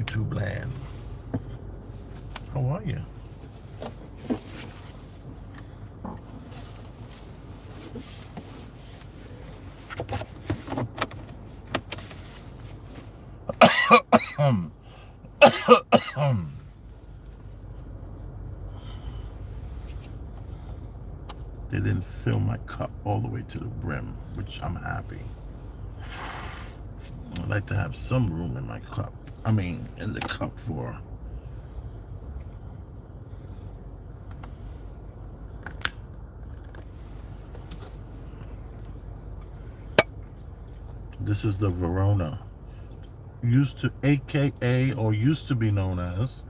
YouTube land. How are you? They didn't fill my cup all the way to the brim, which I'm happy. I'd like to have some room in my cup. I mean, in the cup for... This is the Verona. AKA, or used to be known as...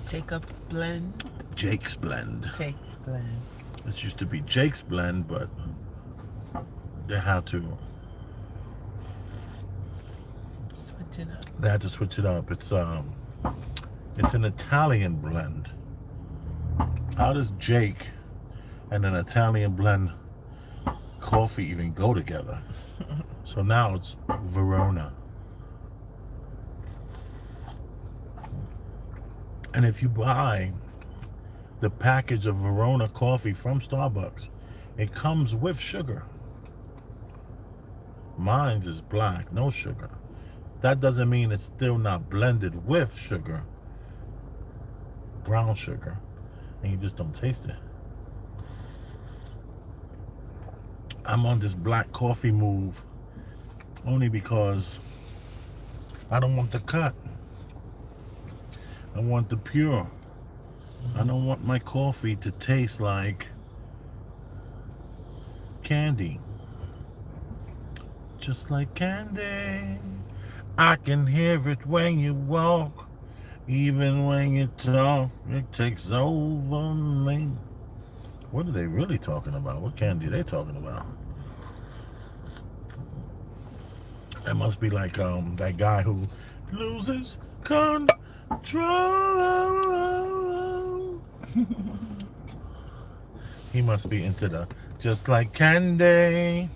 Jacob's Blend. Jake's Blend. Jake's Blend. It used to be Jake's Blend, but they had to... Switch it up. They had to switch it up. It's an Italian blend. How does Jake and an Italian blend coffee even go together? So now it's Verona. And if you buy the package of Verona coffee from Starbucks, it comes with sugar. Mine's is black, no sugar. That doesn't mean it's still not blended with sugar, brown sugar, and you just don't taste it. I'm on this black coffee move only because I don't want the cut. I want the pure. I don't want my coffee to taste like candy. Just like candy. I can hear it when you walk, even when you talk, it takes over me. What are they really talking about? What candy are they talking about? That must be like that guy who loses control. He must be into the just like candy.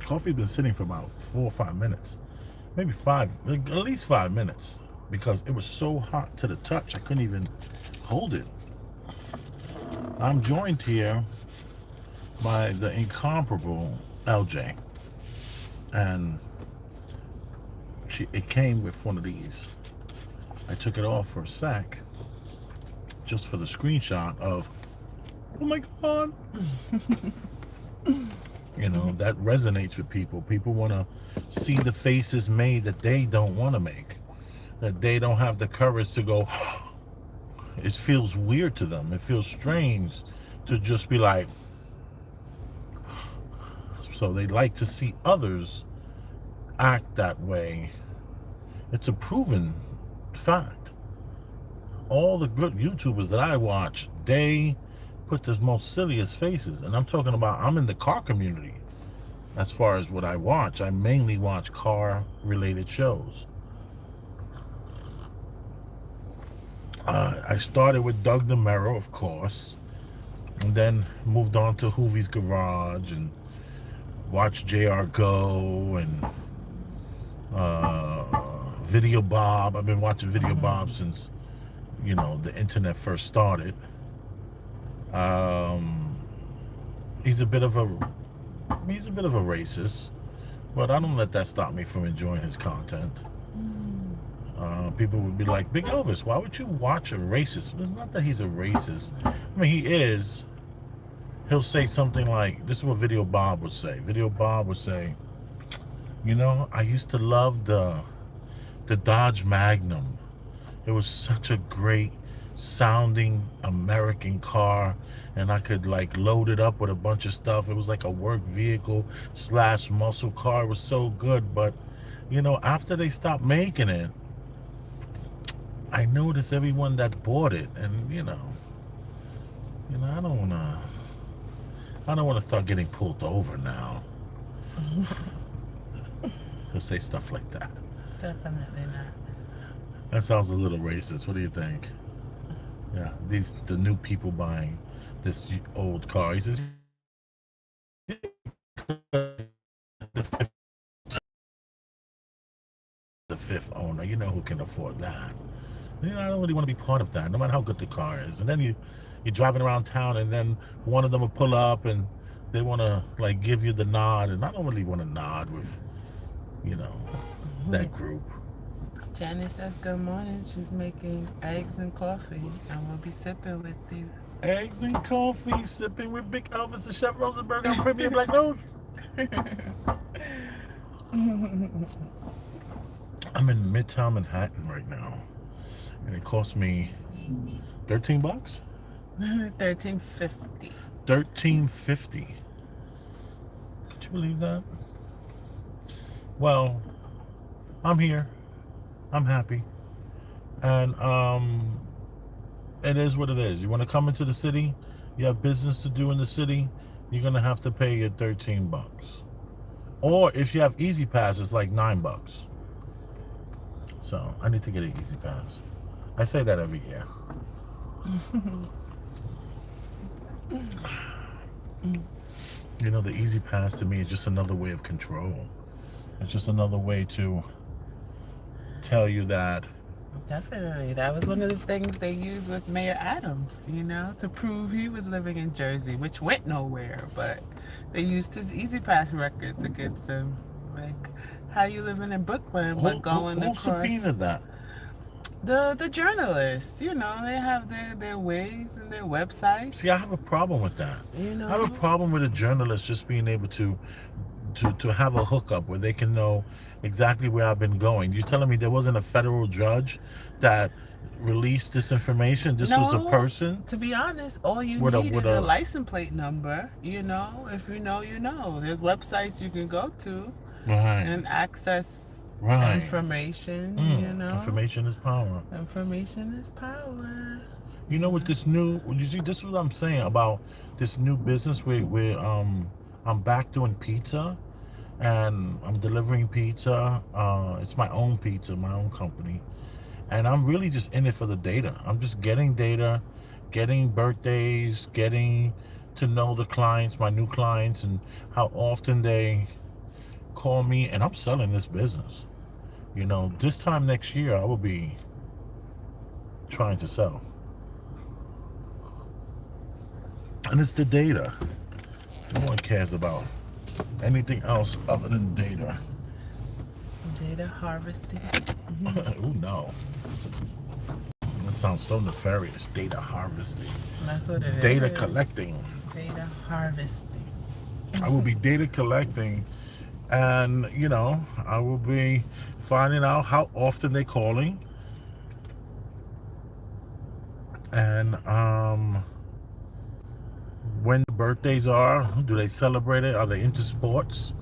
Coffee's been sitting for about 4 or 5 minutes, maybe 5, at least 5 minutes, because it was so hot to the touch I couldn't even hold it. I'm joined here by the incomparable LJ, and it came with one of these. I took it off for a sec just for the screenshot of, oh my god. You know, that resonates with people. People want to see the faces made that they don't want to make, that they don't have the courage to go. It feels weird to them. It feels strange to just be like. So they like to see others act that way. It's a proven fact. All the good YouTubers that I watch, they put the most silliest faces. And I'm talking about, I'm in the car community. As far as what I watch, I mainly watch car related shows. I started with Doug DeMero, of course, and then moved on to Hoovie's Garage and watched JR Go and Video Bob. I've been watching Video Bob since, you know, the internet first started. He's a bit of a racist, but I don't let that stop me from enjoying his content. People would be like, Big Elvis, why would you watch a racist? It's not that he's a racist. I mean, he is. He'll say something like, this is what Video Bob would say. Video Bob would say, you know, I used to love the Dodge Magnum. It was such a great sounding American car, and I could like load it up with a bunch of stuff. It was like a work vehicle / muscle car. It was so good, but you know, after they stopped making it, I noticed everyone that bought it, and you know, I don't wanna start getting pulled over now. He'll say stuff like that. Definitely not. That sounds a little racist. What do you think? Yeah, the new people buying this old car. He says, the fifth owner. You know who can afford that. I don't really want to be part of that, no matter how good the car is. And then you're driving around town, and then one of them will pull up, and they want to like give you the nod, and I don't really want to nod with, you know, that group. Janice says good morning. She's making eggs and coffee, and we'll be sipping with you. Eggs and coffee, sipping with Big Elvis and Chef Rosenberg on Premium Black Nose. I'm in Midtown Manhattan right now, and it cost me $13. $13.50. $13.50. Could you believe that? Well, I'm here. I'm happy, and it is what it is. You want to come into the city, you have business to do in the city, you're gonna have to pay your $13. Or if you have Easy Pass, it's like $9. So I need to get an Easy Pass. I say that every year. You know, the Easy Pass to me is just another way of control. It's just another way to tell you that. Definitely. That was one of the things they used with Mayor Adams, to prove he was living in Jersey, which went nowhere, but they used his Easy Pass records against him. Like, how you living in Brooklyn, but going who across... subpoenaed that? The journalists, they have their ways and their websites. See, I have a problem with that. I have a problem with a journalist just being able to have a hookup where they can know exactly where I've been going. You're telling me there wasn't a federal judge that released this information? This was a person? To be honest, all you need is a license plate number. If you know, you know. There's websites you can go to and access information, Information is power. Information is power. With this new, you see, this is what I'm saying about this new business where I'm back doing pizza, and I'm delivering pizza. It's my own pizza, my own company, and I'm really just in it for the data. I'm just getting data, getting birthdays, getting to know the clients, my new clients, and how often they call me, and I'm selling this business. This time next year, I will be trying to sell. And it's the data. No one cares about anything else other than data. Data harvesting. Ooh, no. That sounds so nefarious. Data harvesting. That's what it is. Data collecting. Data harvesting. I will be data collecting, and I will be finding out how often they're calling, and when the birthdays are. Do they celebrate it? Are they into sports?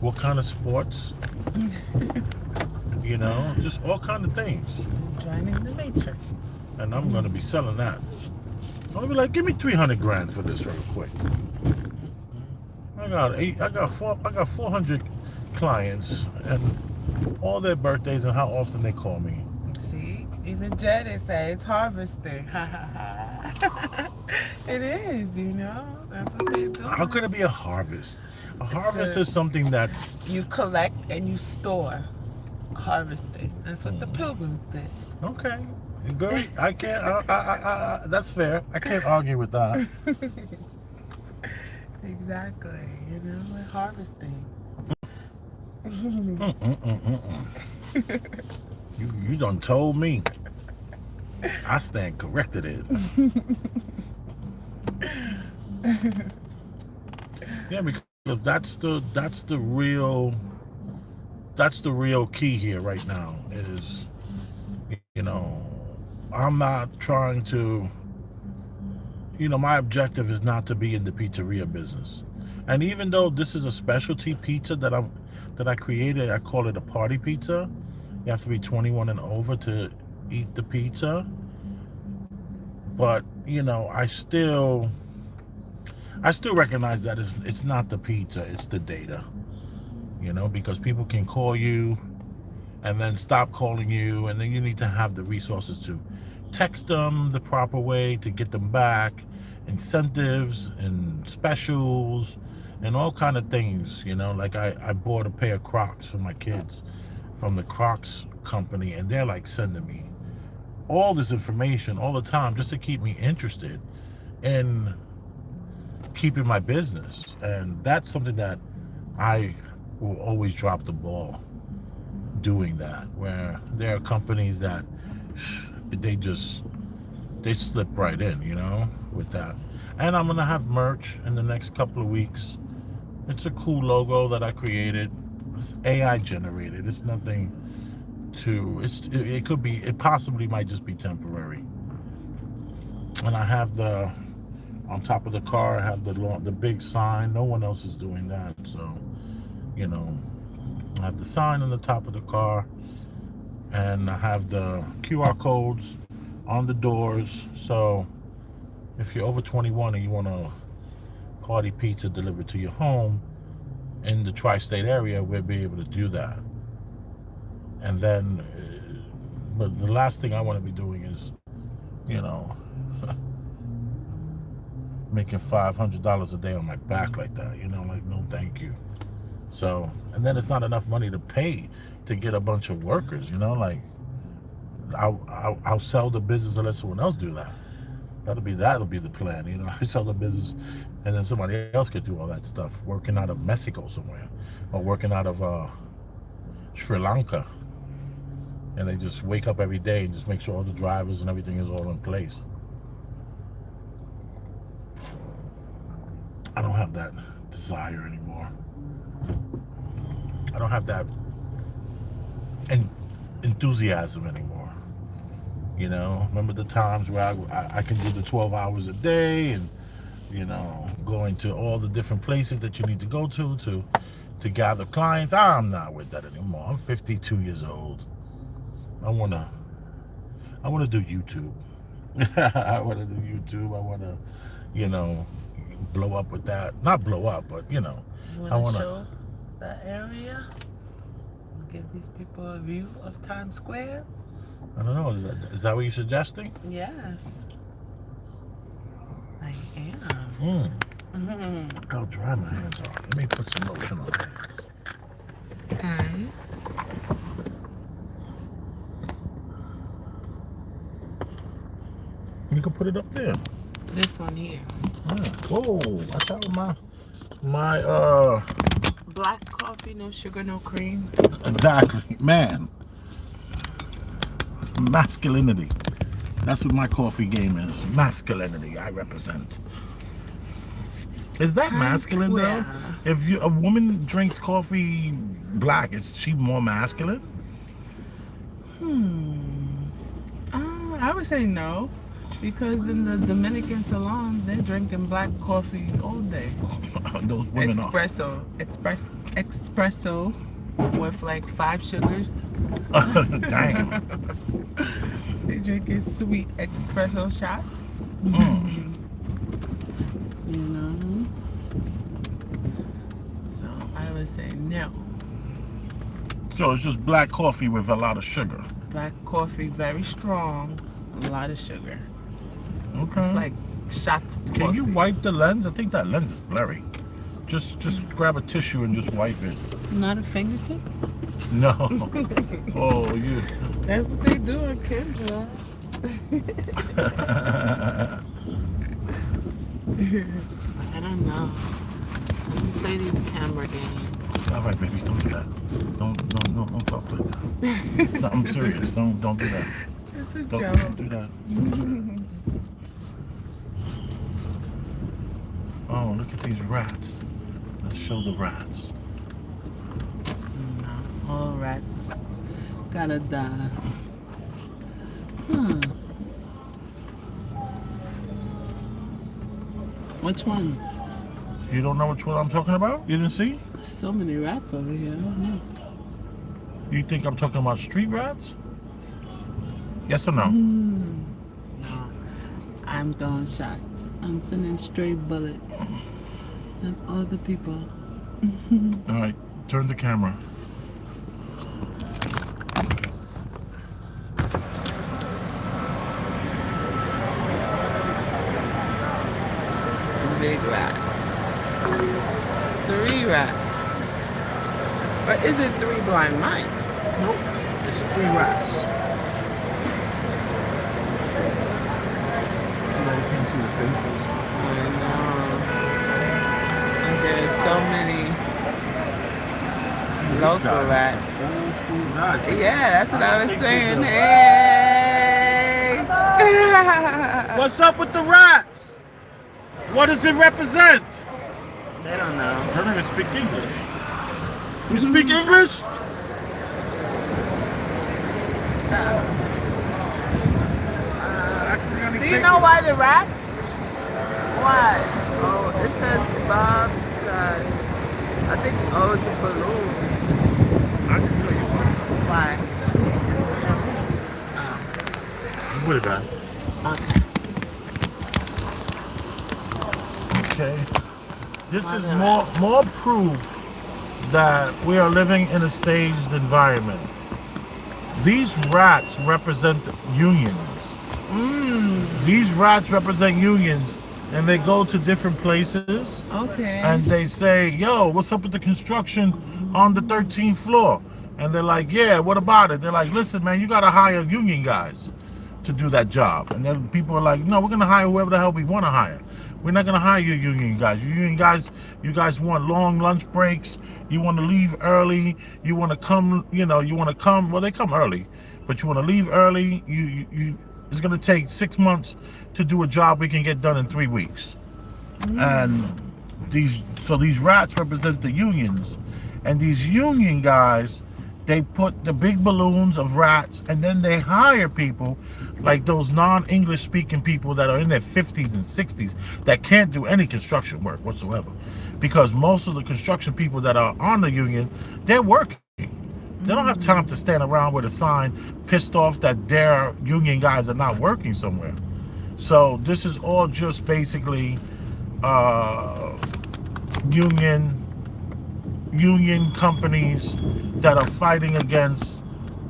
What kind of sports? Just all kind of things. Joining the matrix. And I'm gonna be selling that. I'll be like, give me $300,000 for this real quick. I got 400 clients, and all their birthdays and how often they call me. See, even Jenny say it's harvesting. It is, that's what they do. How could it be a harvest? A harvest is something that's... You collect and you store. Harvesting. That's what the Pilgrims did. Okay. Good. I can't... that's fair. I can't argue with that. Exactly. We're harvesting. You done told me. I stand corrected it. Yeah, because that's the real key here right now is, I'm not trying to, my objective is not to be in the pizzeria business. And even though this is a specialty pizza that I created, I call it a party pizza. You have to be 21 and over to eat the pizza. But, I still recognize that it's not the pizza, it's the data. Because people can call you and then stop calling you, and then you need to have the resources to text them the proper way to get them back, incentives and specials and all kind of things, like I bought a pair of Crocs for my kids from the Crocs company, and they're like sending me all this information all the time just to keep me interested in keeping my business. And that's something that I will always drop the ball doing, that where there are companies that they slip right in, with that. And I'm gonna have merch in the next couple of weeks. It's a cool logo that I created. It's AI generated. It's nothing to. It could be. It possibly might just be temporary. And I have on top of the car. I have the big sign. No one else is doing that. So, I have the sign on the top of the car, and I have the QR codes on the doors. So if you're over 21 and you want a party pizza delivered to your home in the tri-state area, we'll be able to do that. And then, but the last thing I want to be doing is, making $500 a day on my back like that. Like, no, thank you. So, and then it's not enough money to pay to get a bunch of workers. Like, I'll sell the business and let someone else do that. That'll be the plan. I sell the business, and then somebody else could do all that stuff, working out of Mexico somewhere, or working out of Sri Lanka, and they just wake up every day and just make sure all the drivers and everything is all in place. I don't have that desire anymore. I don't have that enthusiasm anymore. Remember the times where I can do the 12 hours a day and, going to all the different places that you need to go to gather clients. I'm not with that anymore. I'm 52 years old. I want to do YouTube. I want to do YouTube. I want to, blow up with that. Not blow up, but, You I want to to show the area? Give these people a view of Times Square? I don't know. Is that what you're suggesting? Yes. I am. I'll dry my hands off. Let me put some lotion on my hands. Guys. You can put it up there. This one here. Yeah. Whoa! Watch out with my Black coffee, no sugar, no cream. Exactly, man. Masculinity. That's what my coffee game is. Masculinity. I represent. Is that Times masculine Square. though? If a woman drinks coffee black, is she more masculine? I would say no, because in the Dominican salon, they're drinking black coffee all day. Those women Espresso with like 5 sugars. are. Damn. They drinking sweet espresso shots. So I would say no. So it's just black coffee with a lot of sugar. Black coffee, very strong, a lot of sugar. Okay. It's like shots of coffee. Can you wipe the lens? I think that lens is blurry. Just grab a tissue and just wipe it. Not a fingertip? No. Oh, you. That's what they do on camera. I don't know. Let me play these camera games. All right, baby, don't do that. Don't talk like that. No, I'm serious. Don't do that. It's a Don't joke. do that. Oh, look at these rats. Let's show the rats. No, all rats gotta die. Which ones? You don't know which one I'm talking about? You didn't see? So many rats over here. I don't know. You think I'm talking about street rats? Yes or no? No, I'm throwing shots. I'm sending stray bullets at other people. All right, turn the camera. big rats. 3 rats. Or is it 3 blind mice? Nope. It's 3 rats. So now you can't see the faces. I know. And there's so many local rats. Old school guys. Yeah, that's what I was saying. Hey! What's up with the rats? What does it represent? They don't know. I don't even speak English. You speak English? Do you know why the rats? Why? Oh, it says Bob's Sky. I think, oh, it's a balloon. I can tell you why. Why? Put it back. Okay. Okay. This is more proof that we are living in a staged environment. These rats represent unions. These rats represent unions, and they go to different places. Okay. And they say, "Yo, what's up with the construction on the 13th floor?" And they're like, "Yeah, what about it?" They're like, "Listen, man, you gotta hire union guys to do that job." And then people are like, "No, we're gonna hire whoever the hell we want to hire. We're not gonna hire your union guys. Your union guys, you guys want long lunch breaks. You want to leave early. You want to come. You want to come. Well, they come early, but you want to leave early. You. It's gonna take 6 months to do a job we can get done in 3 weeks." And these rats represent the unions, and these union guys, they put the big balloons of rats, and then they hire people like those non-English speaking people that are in their 50s and 60s that can't do any construction work whatsoever, because most of the construction people that are on the union, they're working. They don't have time to stand around with a sign pissed off that their union guys are not working somewhere. So this is all just basically union companies that are fighting against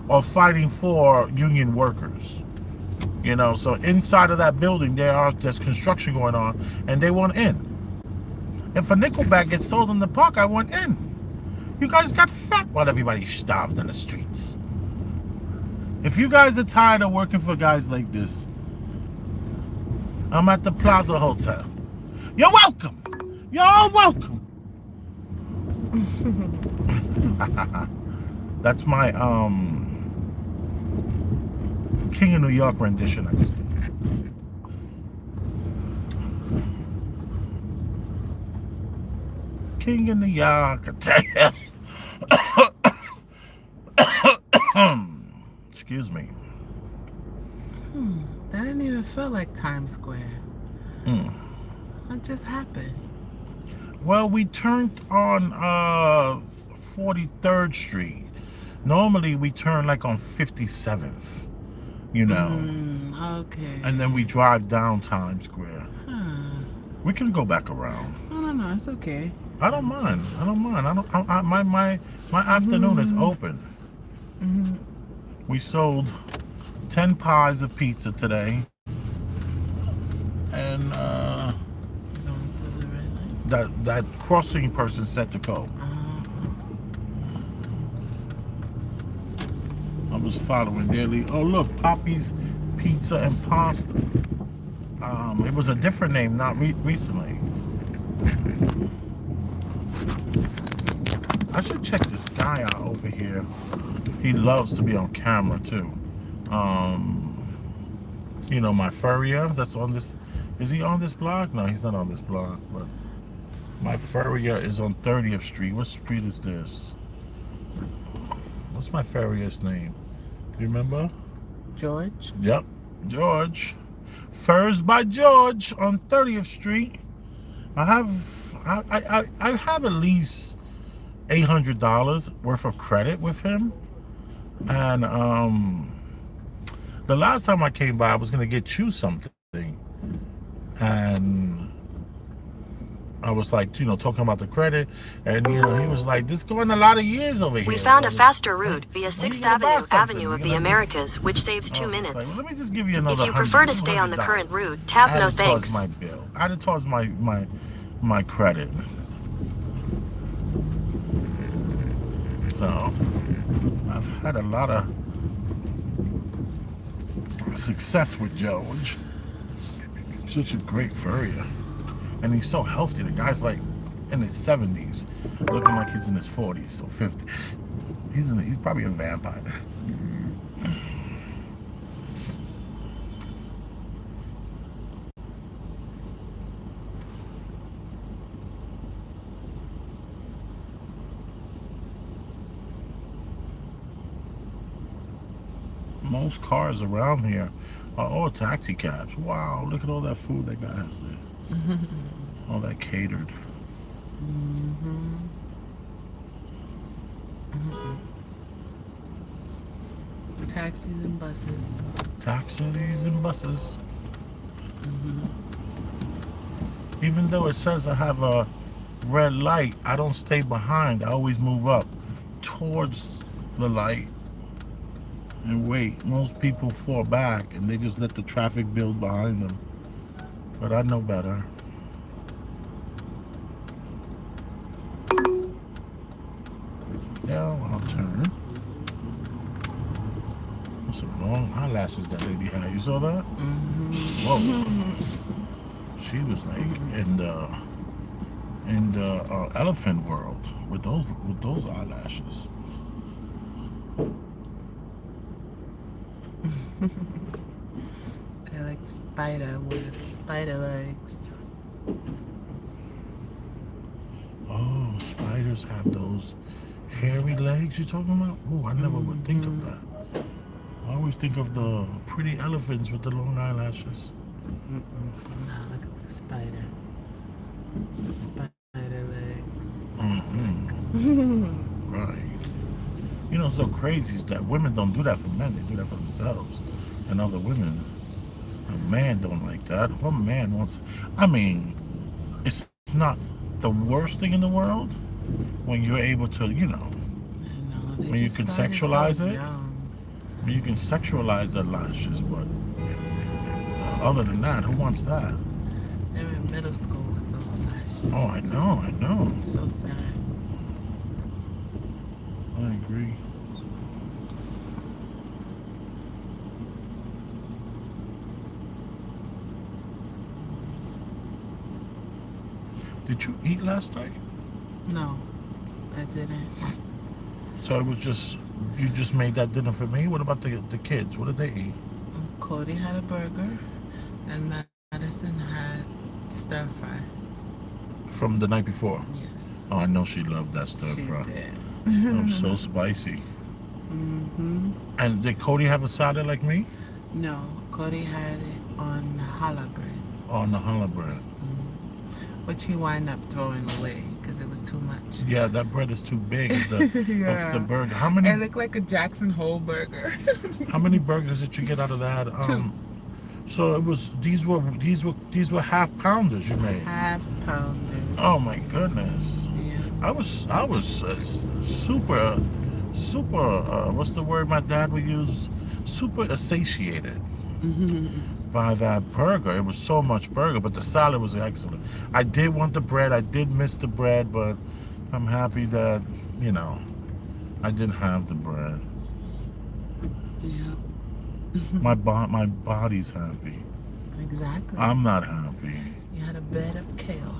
or fighting for union workers. So inside of that building there's construction going on, and they want in. If a Nickelback gets sold in the park, I want in. You guys got fat while everybody starved in the streets. If you guys are tired of working for guys like this, I'm at the Plaza Hotel. You're welcome. You're all welcome. That's my King of New York rendition I just did. King of New York. Excuse me. That didn't even feel like Times Square. What just happened? Well, we turned on 43rd Street. Normally we turn like on 57th, Okay. And then we drive down Times Square. We can go back around. No, it's okay. I don't mind. My afternoon is open. We sold 10 pies of pizza today, and that crossing person said to go. I was following daily. Oh look, Poppy's Pizza and Pasta. It was a different name, not recently. I should check this guy out over here. He loves to be on camera too. My furrier that's on this. Is he on this block? No, he's not on this block. But my furrier is on 30th Street. What street is this? What's my furrier's name? Do you remember? George? Yep, George. Furs by George on 30th Street. I have at least $800 worth of credit with him, and the last time I came by, I was gonna get you something, and I was like, talking about the credit, and he was like, "This going a lot of years over here." We found a faster route via 6th Avenue of the Americas, which saves 2 minutes. Like, well, let me just give you another If you prefer to stay on the current route, tap no thanks. My bill. add it towards my credit. So I've had a lot of success with George. Such a great furrier, and he's so healthy. The guy's like in his 70s, looking like he's in his 40s or 50s. He's probably a vampire. Most cars around here are all taxi cabs. Wow, look at all that food that guy has there. All that catered. Taxis and buses. Taxis and buses. Even though it says I have a red light, I don't stay behind. I always move up towards the light and wait. Most people fall back and they just let the traffic build behind them. But I know better. Yeah, I'll turn. What's some long eyelashes that lady had? You saw that? Whoa. She was like in the elephant world with those eyelashes. They're like spider with spider legs. Oh, spiders have those hairy legs you're talking about? Oh, I never would think of that. I always think of the pretty elephants with the long eyelashes. Now look at the spider. Spider legs. Right. You know, so crazy is that women don't do that for men. They do that for themselves and other women. A man don't like that. What man wants? I mean, it's not the worst thing in the world when you're able to, you know, when you can sexualize it. When you can sexualize the lashes, but other than that, who wants that? They're in middle school with those lashes. Oh, I know. It's so sad. I agree. Did you eat last night? No, I didn't. So it was just, you just made that dinner for me? What about the kids? What did they eat? Cody had a burger, and Madison had stir fry. From the night before? Yes. Oh, I know she loved that stir fry. She did. So spicy. And did Cody have a salad like me? No, Cody had it on challah bread. On the challah bread. Which he wound up throwing away because it was too much. Yeah, that bread is too big of the, Yeah. of the burger. How many? It looked like a Jackson Hole burger. How many burgers did you get out of that? Two. So it was these were half pounders you made. Half pounders. Oh my goodness. Yeah. I was super what's the word my dad would use? Super satiated by that burger. It was so much burger, but the salad was excellent. I did want the bread. I did miss the bread, but I'm happy that, you know, I didn't have the bread. Yeah. My body's happy. Exactly. I'm not happy. You had a bed of kale.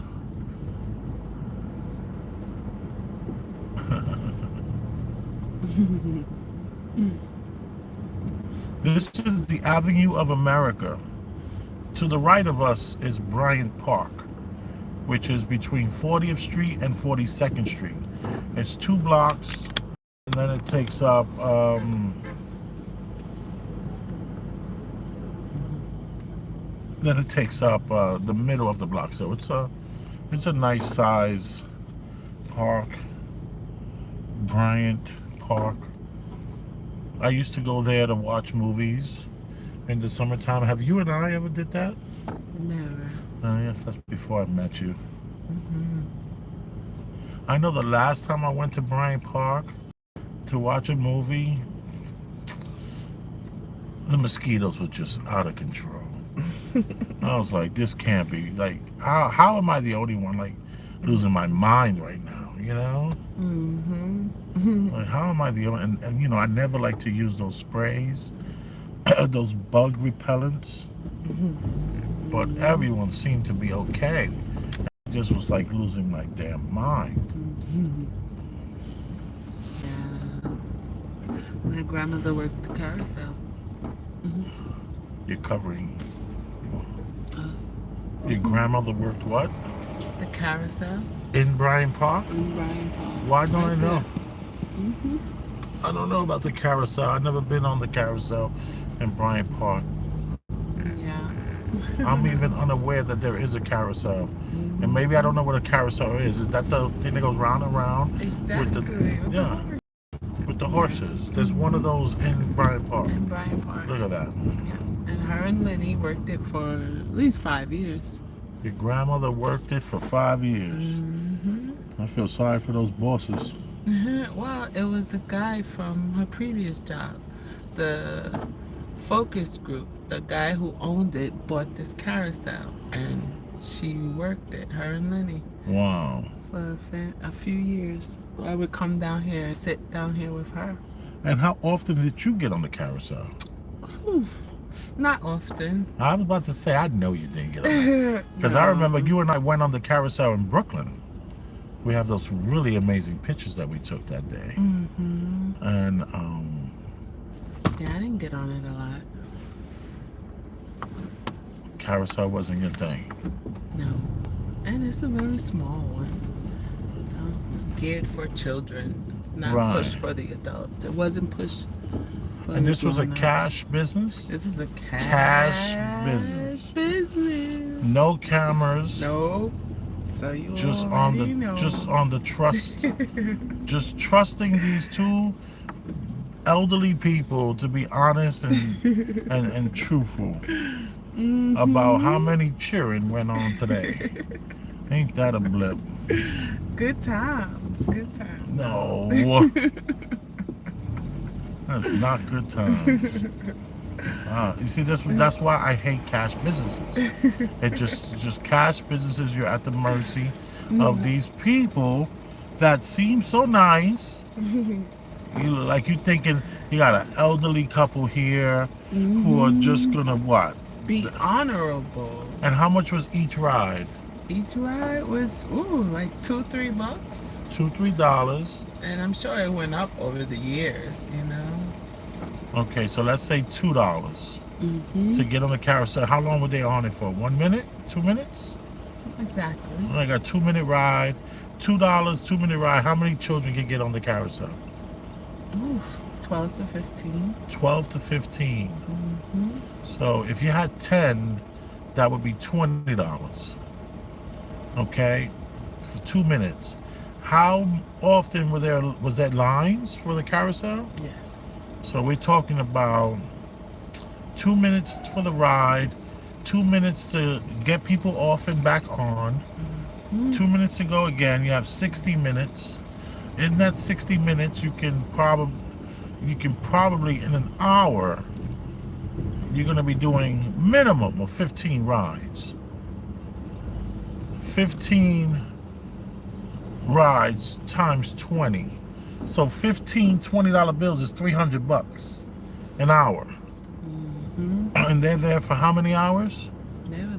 This is the Avenue of America. To the right of us is Bryant Park, which is between 40th Street and 42nd Street. It's 2 blocks, and then it takes up the middle of the block. So it's a nice size park. Bryant Park. I used to go there to watch movies in the summertime. Have you and I ever did that? Never. Yes, that's before I met you. I know the last time I went to Bryant Park to watch a movie, the mosquitoes were just out of control. I was like, this can't be. Like, how am I the only one, like, losing my mind right now, you know? Mm-hmm. Like, how am I the only, and you know, I never like to use those sprays, those bug repellents, but everyone seemed to be okay. I just was like losing my damn mind. Yeah. My grandmother worked the carousel. You're covering. Your grandmother worked what? The carousel In Bryant Park? in Bryan Park. Why don't I Right know? there. I don't know about the carousel. I've never been on the carousel in Bryant Park. Yeah. I'm even unaware that there is a carousel. And maybe I don't know what a carousel is. Is that the thing that goes round and round? Exactly. Yeah, with the horses. There's one of those in Bryant Park. In Bryan Park. Look at that. Yeah. And her and Lenny worked it for at least 5 years. Your grandmother worked it for 5 years. I feel sorry for those bosses. Well, it was the guy from her previous job, the focus group. The guy who owned it bought this carousel, and she worked it, her and Lenny, Wow. for a few years. I would come down here, sit down here with her. And how often did you get on the carousel? Oof. Not often. I was about to say, I know you didn't get on it. Because I remember you and I went on the carousel in Brooklyn. We have those really amazing pictures that we took that day. And, Yeah, I didn't get on it a lot. carousel wasn't your thing. No. And it's a very small one. It's geared for children. It's not Right. pushed for the adult. It wasn't pushed for And the this was a grown-ups. cash business? This was a Cash business. business. No cameras. No. So you Just already know. just on the trust, just trusting these two elderly people to be honest and truthful about how many cheering went on today. Ain't that a blip? Good times. Good times. No, that's not good times. You see, that's why I hate cash businesses. It just cash businesses. You're at the mercy of these people that seem so nice. You thinking you got an elderly couple here who are just gonna what? Be honorable. And how much was each ride? Each ride was like $2-3. $2-3. And I'm sure it went up over the years, you know. Okay, so let's say $2 to get on the carousel. How long were they on it for? 1 minute? 2 minutes? Exactly. I got 2-minute ride. $2, 2-minute ride. How many children can get on the carousel? 12 to 15. 12 to 15. So if you had 10, that would be $20. Okay, for 2 minutes. How often was there lines for the carousel? Yes. So we're talking about 2 minutes for the ride, 2 minutes to get people off and back on, 2 minutes to go again. You have 60 minutes. In that 60 minutes, you can probably in an hour, you're going to be doing minimum of 15 rides. 15 rides times 20. So 15 $20 bills is $300 an hour. And they're there for how many hours? They were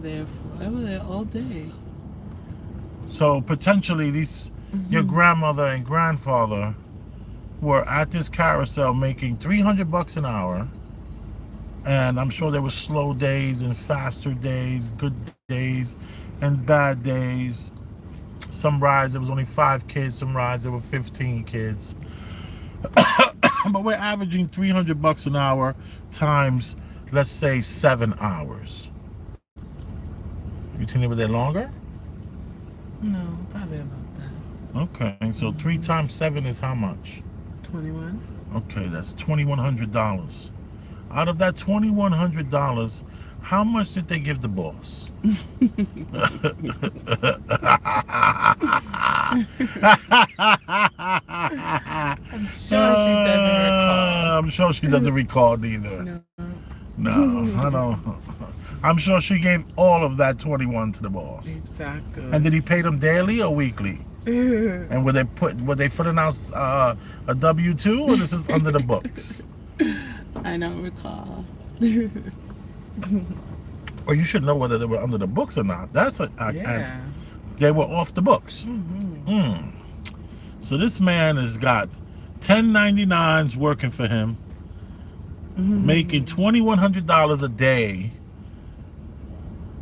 there all day. So potentially your grandmother and grandfather were at this carousel making $300 an hour. And I'm sure there were slow days and faster days, good days and bad days. Some rides there was only 5 kids, some rides there were 15 kids. But we're averaging $300 an hour times, let's say, 7 hours. You think they were there longer? No, probably about that. Okay, so 3 times 7 is how much? 21. Okay, that's $2,100. Out of that $2,100, how much did they give the boss? I'm sure she doesn't recall. I'm sure she doesn't recall neither. No. No, I don't. I'm sure she gave all of that 21 to the boss. Exactly. And did he pay them daily or weekly? And were they filling out a W-2 or this is under the books? I don't recall. Well, you should know whether they were under the books or not. That's what Yeah. they were off the books. So this man has got 1099s working for him, making $2,100 a day.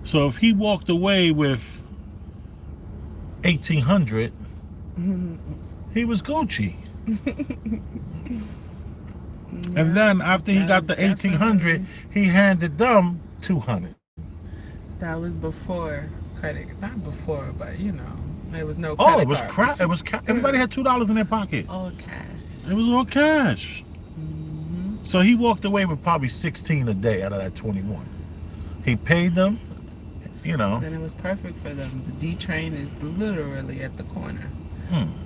So if he walked away with 1,800, he was Gucci. And then after he got the 1,800, he handed them 200. That was before credit, not before, but you know, there was no. Oh, it was credit crap. cards. It was everybody had $2 in their pocket. All cash. It was all cash. So he walked away with probably 16 a day out of that 21. He paid them, you know. Then it was perfect for them. The D train is literally at the corner.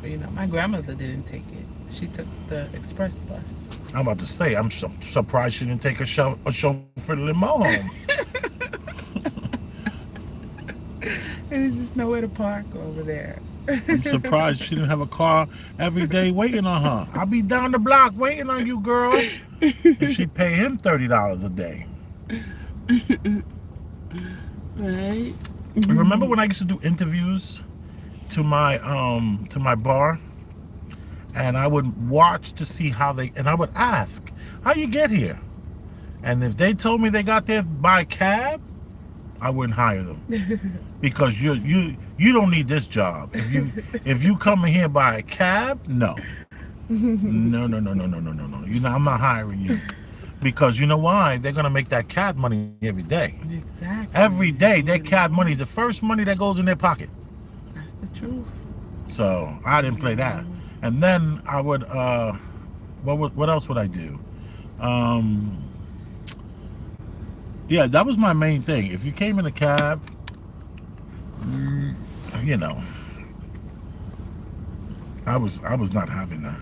But, you know, my grandmother didn't take it. She took the express bus. I'm about to say, I'm surprised she didn't take a chauffeur limo home. There's just nowhere to park over there. I'm surprised she didn't have a car every day waiting on her. I'll be down the block waiting on you, girl. And she pay him $30 a day. Right? Remember when I used to do interviews to my bar, and I would watch to see how and I would ask, how you get here? And if they told me they got there by cab, I wouldn't hire them. Because you don't need this job. If you come in here by a cab, no. No. You know, I'm not hiring you. Because you know why? They're gonna make that cab money every day. Exactly. Every day, their cab money is the first money that goes in their pocket. That's the truth. So I didn't play that. And then I would what else would I do? Yeah, that was my main thing. If you came in a cab, you know, I was not having that.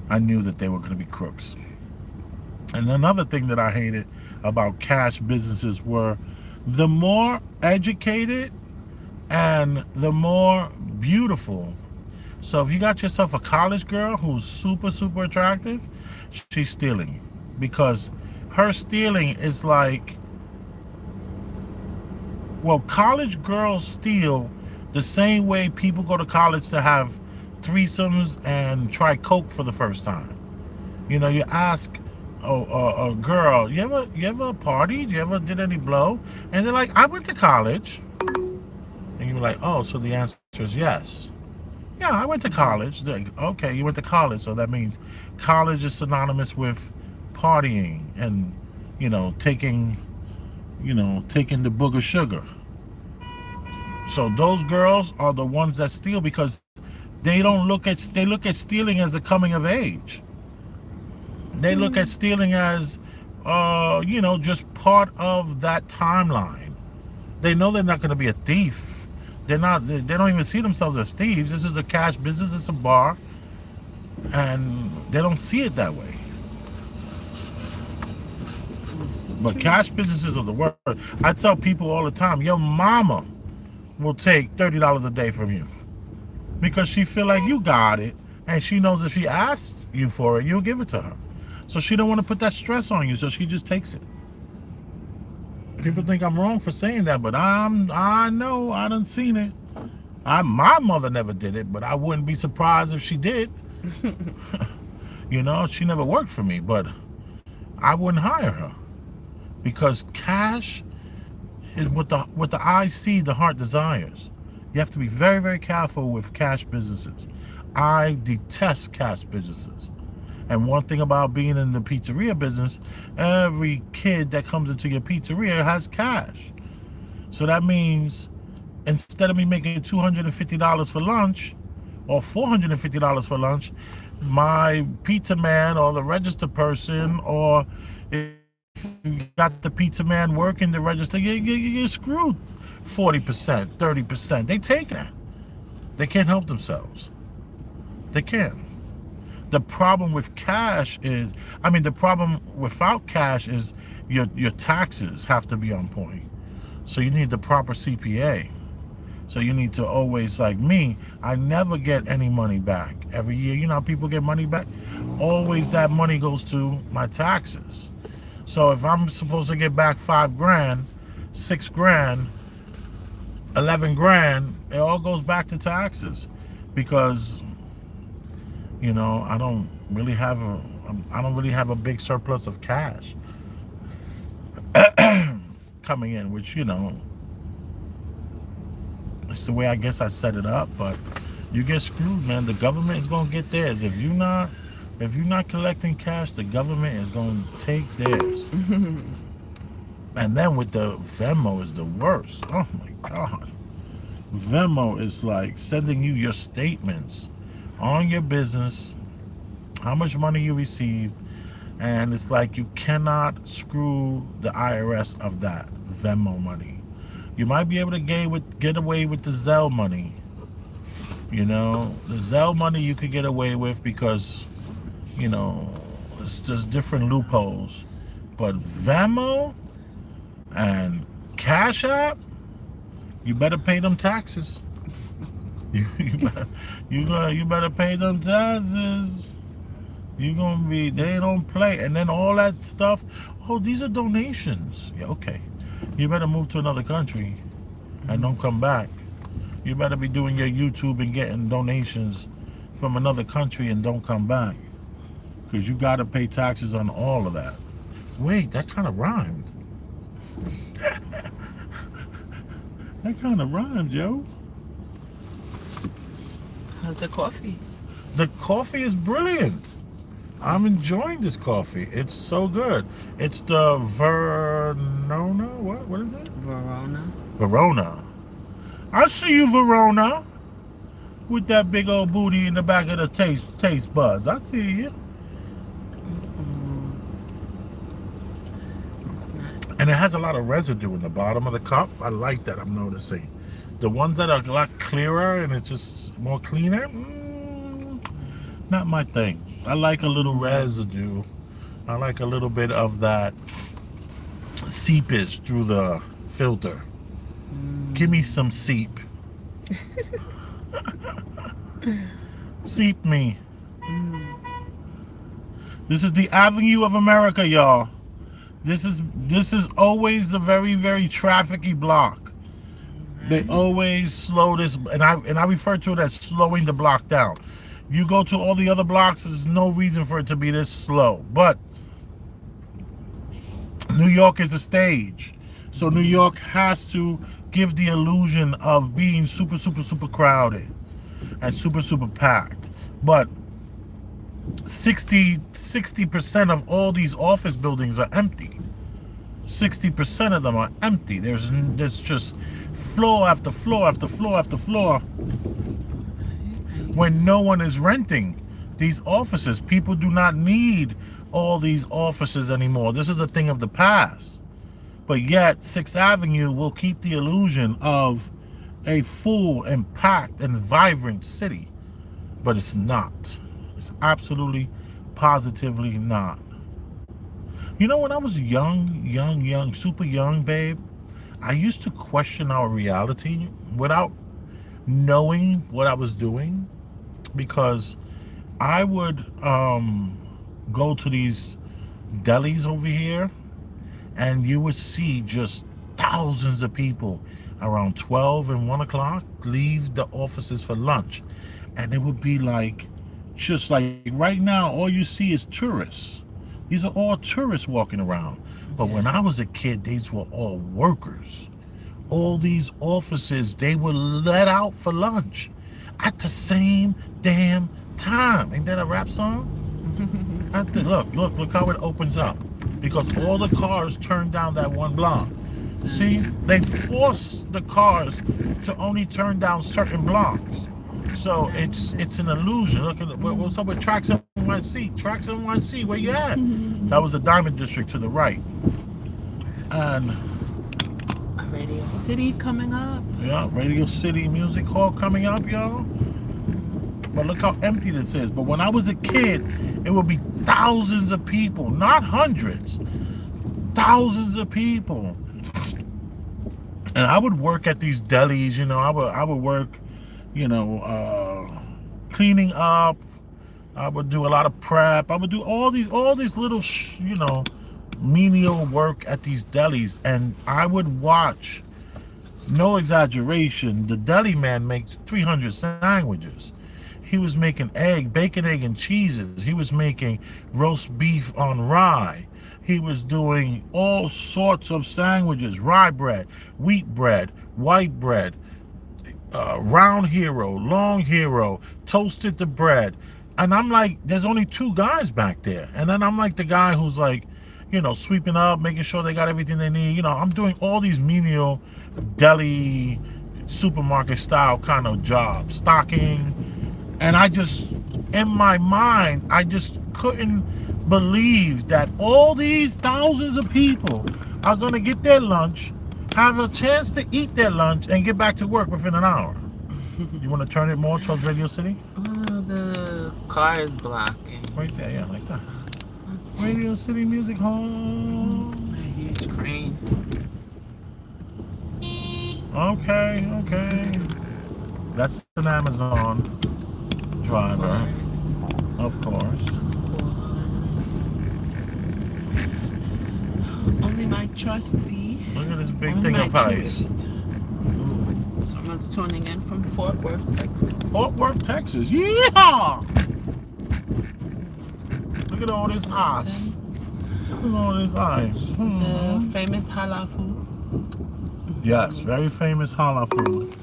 I knew that they were going to be crooks. And another thing that I hated about cash businesses were the more educated and the more beautiful. So if you got yourself a college girl who's super, super attractive, she's stealing. Because her stealing is like, well, college girls steal the same way people go to college to have threesomes and try coke for the first time. You know, you ask a girl, you ever partied? You ever did any blow? And they're like, I went to college. And you're like, oh, so the answer is yes. Yeah, I went to college. Okay, you went to college, so that means college is synonymous with partying and, you know, taking the booger sugar. So those girls are the ones that steal because they look at stealing as a coming of age. They look at stealing as, you know, just part of that timeline. They know they're not going to be a thief. They don't even see themselves as thieves. This is a cash business. It's a bar. And they don't see it that way. But cash businesses are the worst. I tell people all the time, your mama will take $30 a day from you. Because she feel like you got it. And she knows if she asks you for it, you'll give it to her. So she don't want to put that stress on you, so she just takes it. People think I'm wrong for saying that, but I know, I done seen it. My mother never did it, but I wouldn't be surprised if she did. You know, she never worked for me, but I wouldn't hire her. Because cash is what the eye see, the heart desires. You have to be very, very careful with cash businesses. I detest cash businesses. And one thing about being in the pizzeria business, every kid that comes into your pizzeria has cash. So that means instead of me making $250 for lunch or $450 for lunch, my pizza man or the register person, or if you got the pizza man working the register, you're screwed 40%, 30%. They take that. They can't help themselves. They can't. The problem with cash is, the problem without cash is your taxes have to be on point. So you need the proper CPA. So you need to always, like me, I never get any money back. Every year, you know how people get money back? Always that money goes to my taxes. So if I'm supposed to get back 5 grand, 6 grand, 11 grand, it all goes back to taxes. Because, I don't really have a big surplus of cash coming in, which, it's the way I guess I set it up, but you get screwed, man. The government is gonna get theirs. If you're not collecting cash, the government is gonna take theirs. And then with the Venmo is the worst. Oh my God. Venmo is like sending you your statements on your business, how much money you received, and it's like you cannot screw the IRS of that Venmo money. You might be able to get away with the Zelle money. The Zelle money you could get away with because, it's just different loopholes. But Venmo and Cash App, you better pay them taxes. You better pay them taxes. They don't play. And then all that stuff, these are donations. Yeah, okay. You better move to another country and don't come back. You better be doing your YouTube and getting donations from another country and don't come back. Because you got to pay taxes on all of that. Wait, that kind of rhymed. That kind of rhymed, yo. How's the coffee? The coffee is brilliant. I'm enjoying this coffee. It's so good. It's the Verona. What is it? Verona. Verona. I see you, Verona. With that big old booty in the back of the taste buds. I see you. It's not. And it has a lot of residue in the bottom of the cup. I like that, I'm noticing. The ones that are a lot clearer and it's just more cleaner, not my thing. I like a little residue. I like a little bit of that seepage through the filter. Give me some seep. Seep me. This is the Avenue of America, y'all. This is always the very, very trafficy block. They always slow this, and I refer to it as slowing the block down. You go to all the other blocks, there's no reason for it to be this slow. But New York is a stage. So New York has to give the illusion of being super, super, super crowded and super, super packed. But 60% of all these office buildings are empty. 60% of them are empty. There's just floor after floor after floor after floor. When no one is renting these offices, people do not need all these offices anymore. This is a thing of the past. But yet, 6th Avenue will keep the illusion of a full and packed and vibrant city. But it's not. It's absolutely, positively not. When I was young, super young, babe, I used to question our reality without knowing what I was doing, because I would go to these delis over here and you would see just thousands of people around 12 and 1 o'clock leave the offices for lunch, and it would be like, just like right now, all you see is tourists. These are all tourists walking around. But when I was a kid, these were all workers. All these offices, they were let out for lunch at the same damn time. Ain't that a rap song? Look how it opens up. Because all the cars turn down that one block. See, they force the cars to only turn down certain blocks. So it's an illusion. Look at what's up with Track 7YC. Track 7YC, where you at? That was the Diamond District to the right. And Radio City coming up. Yeah, Radio City Music Hall coming up, y'all. But look how empty this is. But when I was a kid, it would be thousands of people, not hundreds, thousands of people. And I would work at these delis, you know. I would work, you know, cleaning up. I would do a lot of prep. I would do all these little, you know, menial work at these delis, and I would watch. No exaggeration. The deli man makes 300 sandwiches. He was making bacon, egg, and cheeses. He was making roast beef on rye. He was doing all sorts of sandwiches: rye bread, wheat bread, white bread, round hero, long hero, toasted the bread. And I'm like, there's only two guys back there. And then I'm like the guy who's like, you know, sweeping up, making sure they got everything they need. You know, I'm doing all these menial deli, supermarket style kind of jobs, stocking. And I just, in my mind, I just couldn't believe that all these thousands of people are going to get their lunch, have a chance to eat their lunch, and get back to work within an hour. You want to turn it more towards Radio City? Oh, the car is blocking. Right there, yeah, like that. Radio City Music Hall. A huge crane. Okay. That's an Amazon driver, of course. Only my trusty. Look at this big thing of ice. Someone's tuning in from Fort Worth, Texas. Fort Worth, Texas. Yeehaw! Look at all this ice. Look at all this ice. The famous halal food. Yes, very famous halal food.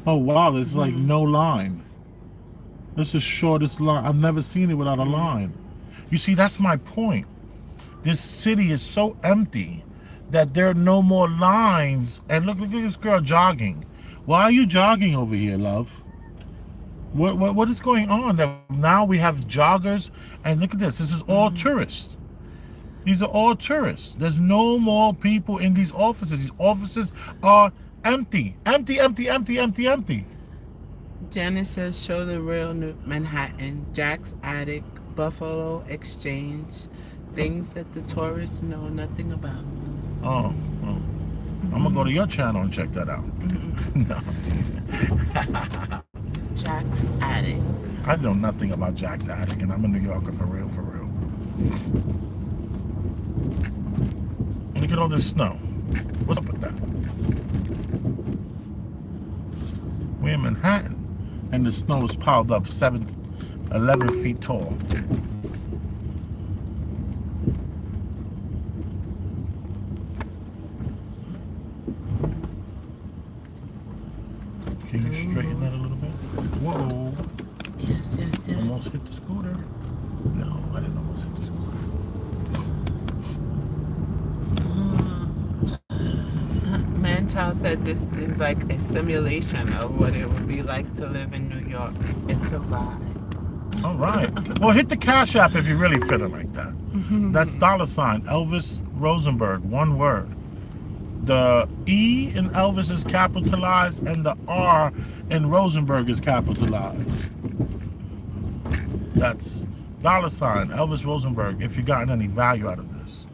Oh wow, there's like no line. This is shortest line. I've never seen it without a line. You see, that's my point. This city is so empty that there are no more lines. And look at this girl jogging. Why are you jogging over here, love? What is going on? That now we have joggers, and look at this. This is all tourists. These are all tourists. There's no more people in these offices. These offices are empty. Empty. Janice says, show the real Manhattan, Jack's Attic, Buffalo Exchange, things that the tourists know nothing about. Oh, well, I'm going to go to your channel and check that out. No, I'm teasing. Jack's Attic. I know nothing about Jack's Attic, and I'm a New Yorker for real. Look at all this snow. What's up with that? We're in Manhattan, and the snow is piled up 11 feet tall. Can you straighten that a little bit? Whoa. Yes. Almost hit the scooter. No, I didn't almost hit the scooter. Manchild said this is like a simulation of what it would be like to live in New York. It's a vibe. All right. Well, hit the Cash App if you're really feeling like that. That's $ Elvis Rosenberg, one word. The E in Elvis is capitalized, and the R in Rosenberg is capitalized. That's $ Elvis Rosenberg, if you gotten any value out of this.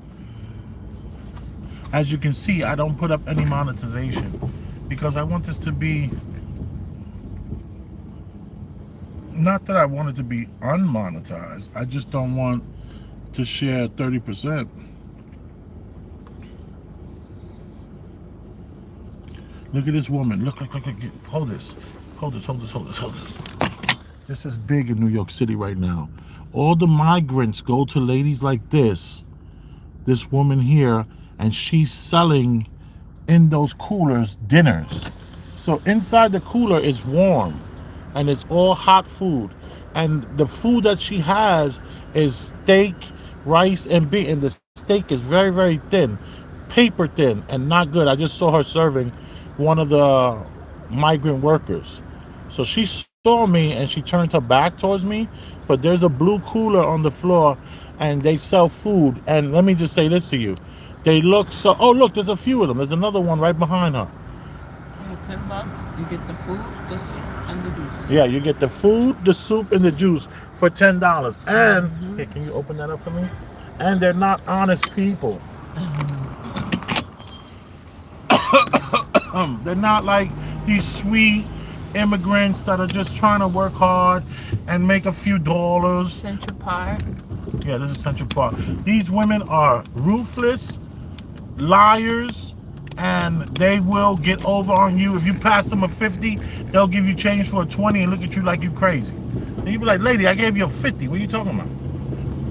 As you can see, I don't put up any monetization because I want this to be, not that I want it to be unmonetized, I just don't want to share 30%. Look at this woman. Look. Hold this. This is big in New York City right now. All the migrants go to ladies like this woman here, and she's selling in those coolers dinners. So inside the cooler is warm, and it's all hot food. And the food that she has is steak, rice, and beef. And the steak is very, very thin, paper thin, and not good. I just saw her serving one of the migrant workers. So she saw me and she turned her back towards me, but there's a blue cooler on the floor and they sell food. And let me just say this to you. They look so, oh look, there's a few of them. There's another one right behind her. $10. You get the food, the soup, and the juice. Yeah, you get the food, the soup, and the juice for $10. And here, can you open that up for me? And they're not honest people. They're not like these sweet immigrants that are just trying to work hard and make a few dollars. Central Park. Yeah, this is Central Park. These women are ruthless, liars, and they will get over on you. If you pass them a 50, they'll give you change for a 20 and look at you like you crazy. And you be like, lady, I gave you a 50. What are you talking about?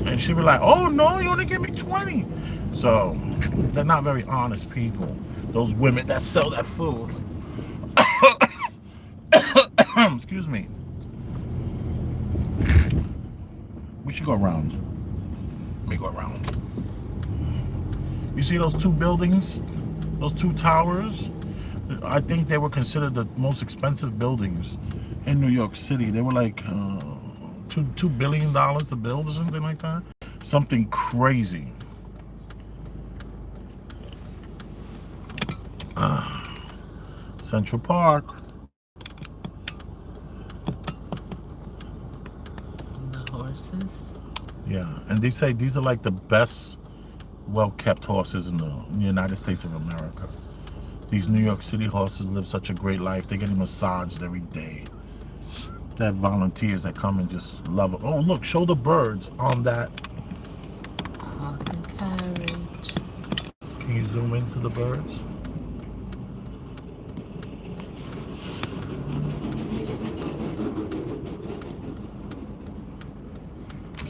And she'll be like, oh no, you only gave me 20. So they're not very honest people. Those women that sell that food. Excuse me. We should go around. Let me go around. You see those two buildings? Those two towers? I think they were considered the most expensive buildings in New York City. They were like $2 billion to build or something like that. Something crazy. Central Park. The horses. Yeah, and they say these are like the best well-kept horses in the United States of America. These New York City horses live such a great life. They're getting massaged every day. They have volunteers that come and just love it. Oh, look, show the birds on that. Horse and carriage. Can you zoom into the birds?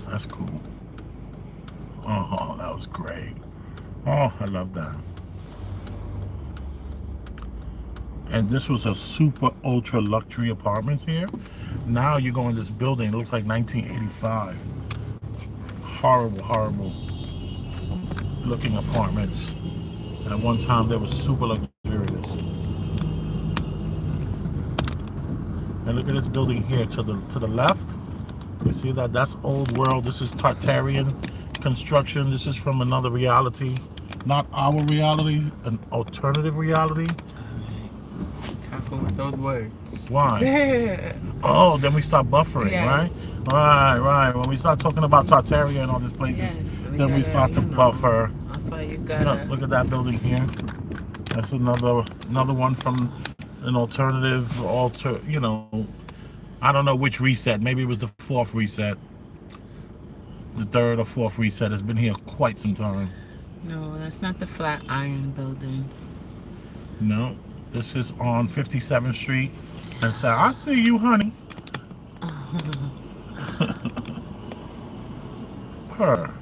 That's cool. Oh, that was great. Oh, I love that. And this was a super ultra luxury apartments here. Now you go in this building, it looks like 1985. Horrible, horrible looking apartments. At one time they were super luxurious. And look at this building here to the left. You see that? That's old world. This is Tartarian construction. This is from another reality. Not our reality, an alternative reality. Careful with those words. Why? Oh, then we start buffering, Yes. right? Right. When we start talking about Tartaria and all these places, Yes, then we start to buffer. That's why you gotta. Look at that building here. That's another one from an alternative, I don't know which reset. Maybe it was the fourth reset. The third or fourth reset has been here quite some time. No, that's not the Flatiron building. No, this is on 57th Street. And so I see you, honey. Her.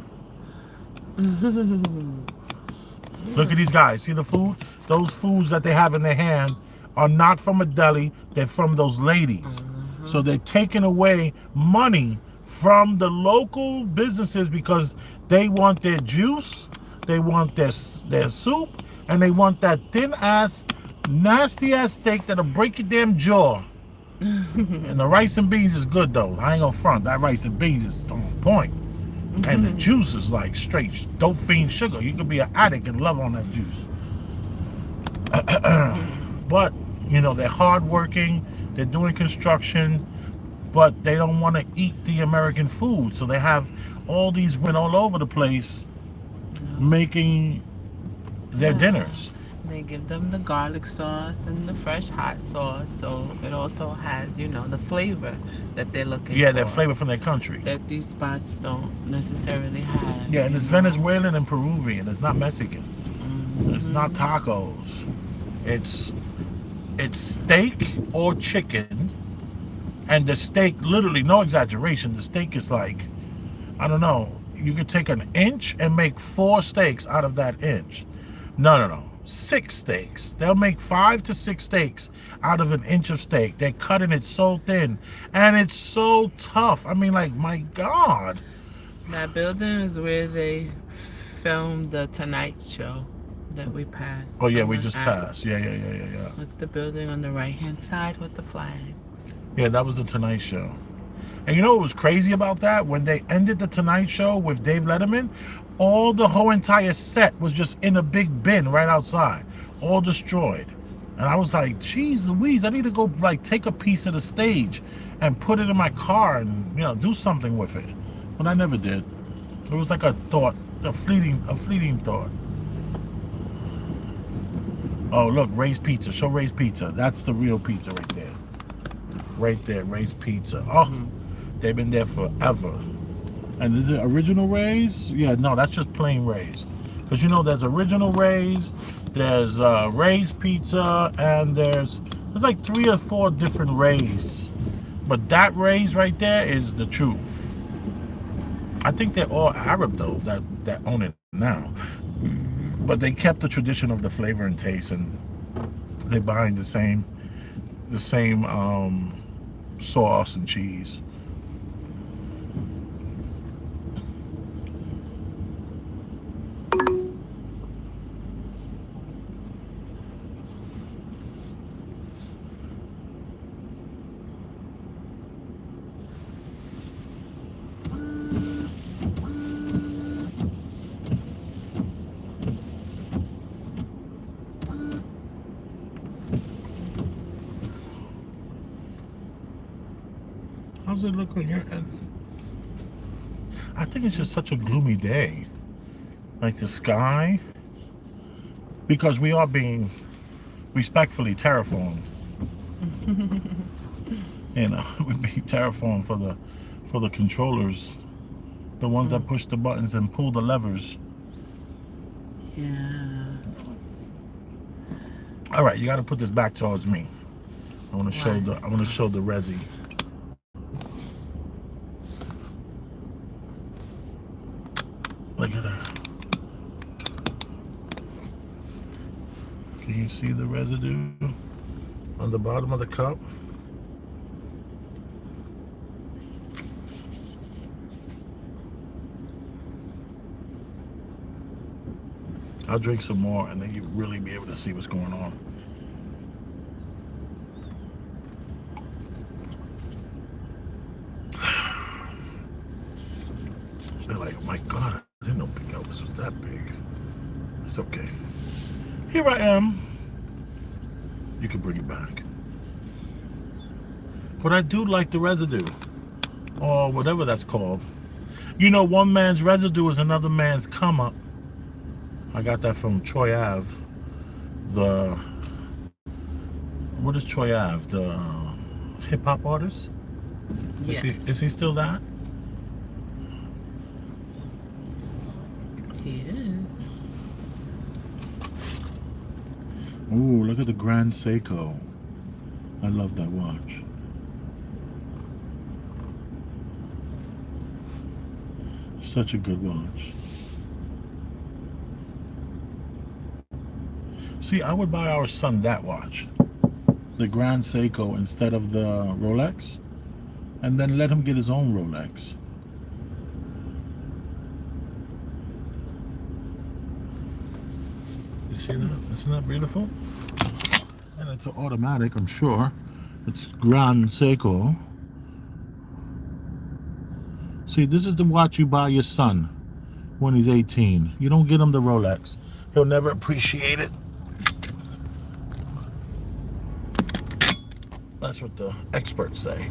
Look at these guys. See the food? Those foods that they have in their hand are not from a deli. They're from those ladies. So they're taking away money from the local businesses because they want their juice, they want their soup, and they want that thin-ass, nasty-ass steak that'll break your damn jaw. And the rice and beans is good, though. I ain't gonna front. That rice and beans is on point. And the juice is like straight dope fiend sugar. You could be an addict and love on that juice. But, they're hardworking. They're doing construction, but they don't want to eat the American food. So they have all these women all over the place making their dinners. They give them the garlic sauce and the fresh hot sauce, so it also has, the flavor that they're looking for. Yeah, their flavor from their country. That these spots don't necessarily have. Yeah, and it's Venezuelan and Peruvian. It's not Mexican. It's not tacos. It's steak or chicken, and the steak, literally, no exaggeration, the steak is like, I don't know, you could take an inch and make 4 steaks out of that inch. No, 6 steaks. They'll make 5 to 6 steaks out of an inch of steak. They're cutting it so thin, and it's so tough. I mean, like, my God. That building is where they filmed the Tonight Show that we passed. Oh yeah, we Someone just asked, passed. Yeah. What's the building on the right-hand side with the flags? Yeah, that was the Tonight Show. And you know what was crazy about that? When they ended the Tonight Show with Dave Letterman, all the whole entire set was just in a big bin right outside, all destroyed. And I was like, geez Louise, I need to go like take a piece of the stage and put it in my car and, you know, do something with it. But I never did. It was like a thought, a fleeting thought. Oh, look, Ray's Pizza. Show Ray's Pizza. That's the real pizza right there. Right there, Ray's Pizza. Oh, they've been there forever. And is it original Ray's? Yeah, no, that's just plain Ray's. Because, you know, there's original Ray's, there's Ray's Pizza, and there's like 3 or 4 different Ray's. But that Ray's right there is the truth. I think they're all Arab, though, that own it now. But they kept the tradition of the flavor and taste, and they're buying the same sauce and cheese. How's it look on your end? I think it's just such a gloomy day. Like the sky. Because we are being respectfully terraformed. You know, we're being terraformed for the controllers. The ones that push the buttons and pull the levers. Yeah. Alright, you gotta put this back towards me. I wanna show the resi. Look at that. Can you see the residue on the bottom of the cup? I'll drink some more and then you'll really be able to see what's going on. They're like, oh my God, I didn't know Big Elvis was that big. It's okay. Here I am. You can bring it back. But I do like the residue. Or whatever that's called. You know, one man's residue is another man's come up. I got that from Troy Ave. What is Troy Ave? The hip hop artist? Yes. Is he still that? He is. Ooh, look at the Grand Seiko. I love that watch. Such a good watch. See, I would buy our son that watch. The Grand Seiko instead of the Rolex. And then let him get his own Rolex. You see that? Isn't that beautiful? And it's an automatic, I'm sure. It's Grand Seiko. See, this is the watch you buy your son when he's 18. You don't get him the Rolex. He'll never appreciate it. That's what the experts say.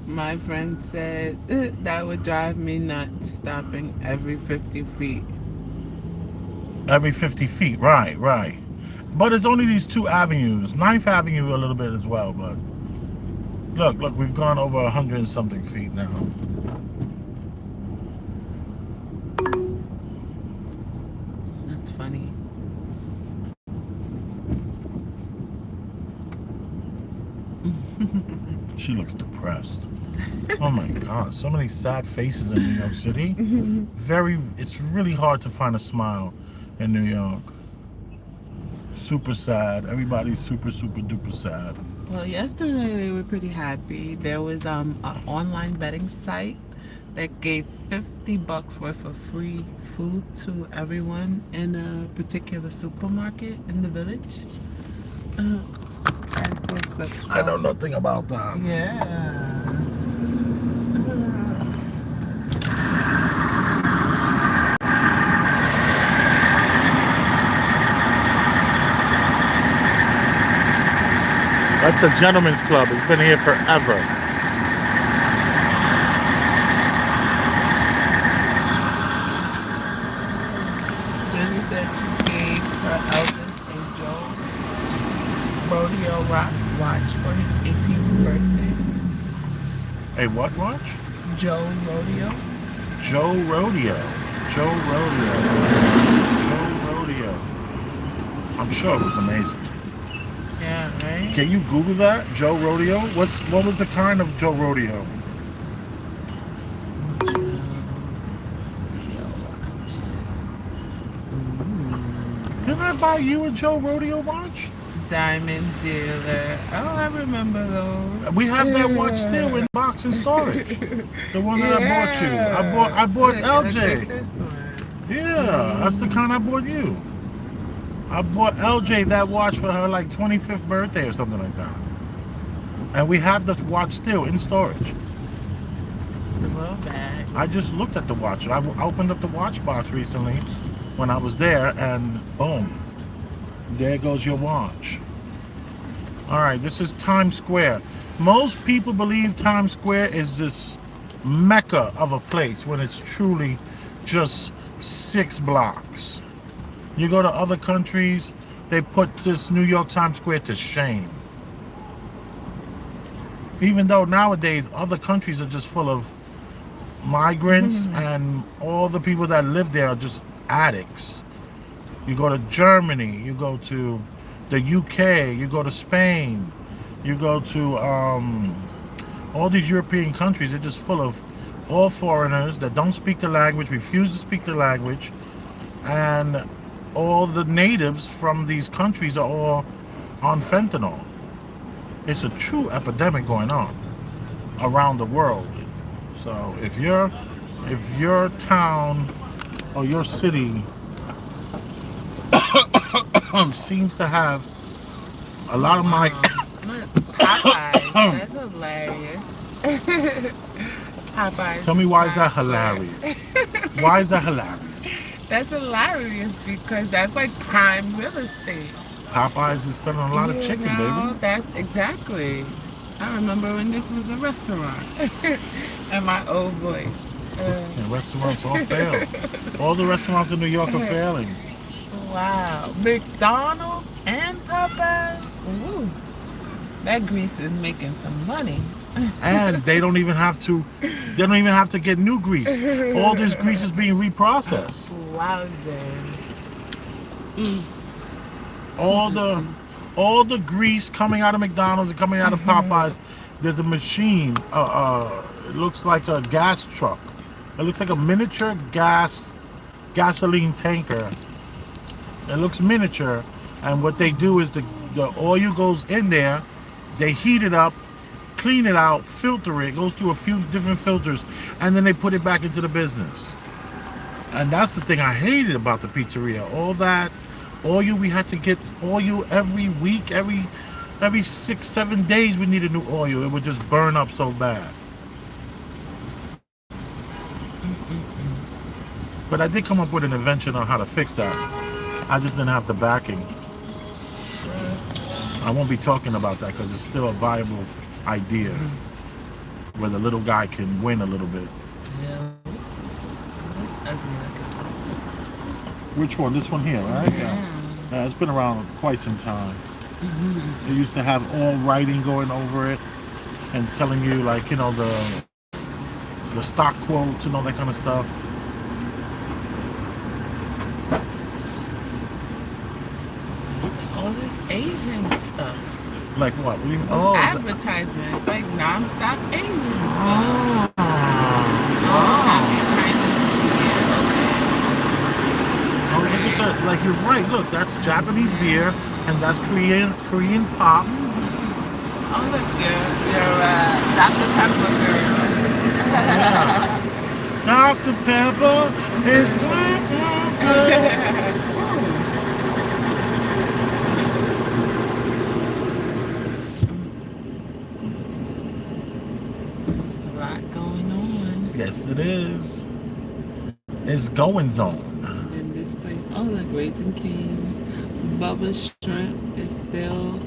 My friend said that would drive me nuts, stopping every 50 feet. Every 50 feet, right. But it's only these 2 avenues. 9th Avenue a little bit as well, but look, we've gone over 100 and something feet now. That's funny. She looks depressed. Oh my God, so many sad faces in New York City. It's really hard to find a smile in New York. Super sad. Everybody's super duper sad. Well, yesterday they were pretty happy. There was an online betting site that gave $50 worth of free food to everyone in a particular supermarket in the village. I know nothing about that. Yeah. That's a gentleman's club. It's been here forever. Jenny says she gave her eldest a Joe Rodeo rock watch for his 18th birthday. Hey, what watch? Joe Rodeo. Joe Rodeo. Joe Rodeo. Joe Rodeo. I'm sure it was amazing. Yeah, right? Can you Google that? Joe Rodeo? What was the kind of Joe Rodeo? Didn't I buy you a Joe Rodeo watch? Diamond dealer. Oh, I remember those. We have that watch still in box and storage. The one that I bought you. I bought LJ. Take this one. Yeah, that's the kind I bought you. I bought LJ that watch for her like 25th birthday or something like that. And we have the watch still in storage. The little bag. I just looked at the watch. I opened up the watch box recently when I was there, and boom, there goes your watch. All right, this is Times Square. Most people believe Times Square is this mecca of a place when it's truly just 6 blocks. You go to other countries, they put this New York Times Square to shame. Even though nowadays other countries are just full of migrants and all the people that live there are just addicts. You go to Germany, you go to the UK, you go to Spain, you go to all these European countries. They're just full of all foreigners that don't speak the language, refuse to speak the language, and all the natives from these countries are all on fentanyl. It's a true epidemic going on around the world. So if your town or your city seems to have a lot of Popeyes. That's hilarious. Popeyes. Tell me, why is that hilarious? Why is that hilarious? That's hilarious because that's like prime real estate. Popeyes is selling a lot of chicken, baby. That's exactly. I remember when this was a restaurant. And my old voice. And restaurants all fail. All the restaurants in New York are failing. Wow. McDonald's and Popeyes? Ooh. That grease is making some money. And they don't even have to get new grease. All this grease is being reprocessed. Wowzers. All the grease coming out of McDonald's and coming out of Popeyes, there's a machine. It looks like a gas truck. It looks like a miniature gasoline tanker. It looks miniature, and what they do is the oil goes in there, they heat it up, clean it out, filter it, goes through a few different filters, and then they put it back into the business. And that's the thing I hated about the pizzeria. All that oil, we had to get oil every week, every 6-7 days we needed new oil. It would just burn up so bad. But I did come up with an invention on how to fix that. I just didn't have the backing. I won't be talking about that because it's still a viable idea where the little guy can win a little bit. Yeah. That's ugly looking. Which one? This one here, right? Yeah. It's been around quite some time. It used to have all writing going over it and telling you, like, you know, the stock quotes and all that kind of stuff. All this Asian stuff. Like what? What do you mean? Those advertisements, like non-stop Asian stuff. Oh, look at that. Like, you're right. Look, that's Japanese beer, and that's Korean pop. Oh, look, your Dr. Pepper girl. Yeah. Dr. Pepper is good. There's a lot going on. Yes, it is. It's goings on. In this place, oh, look, Raising King. Bubba Shrimp is still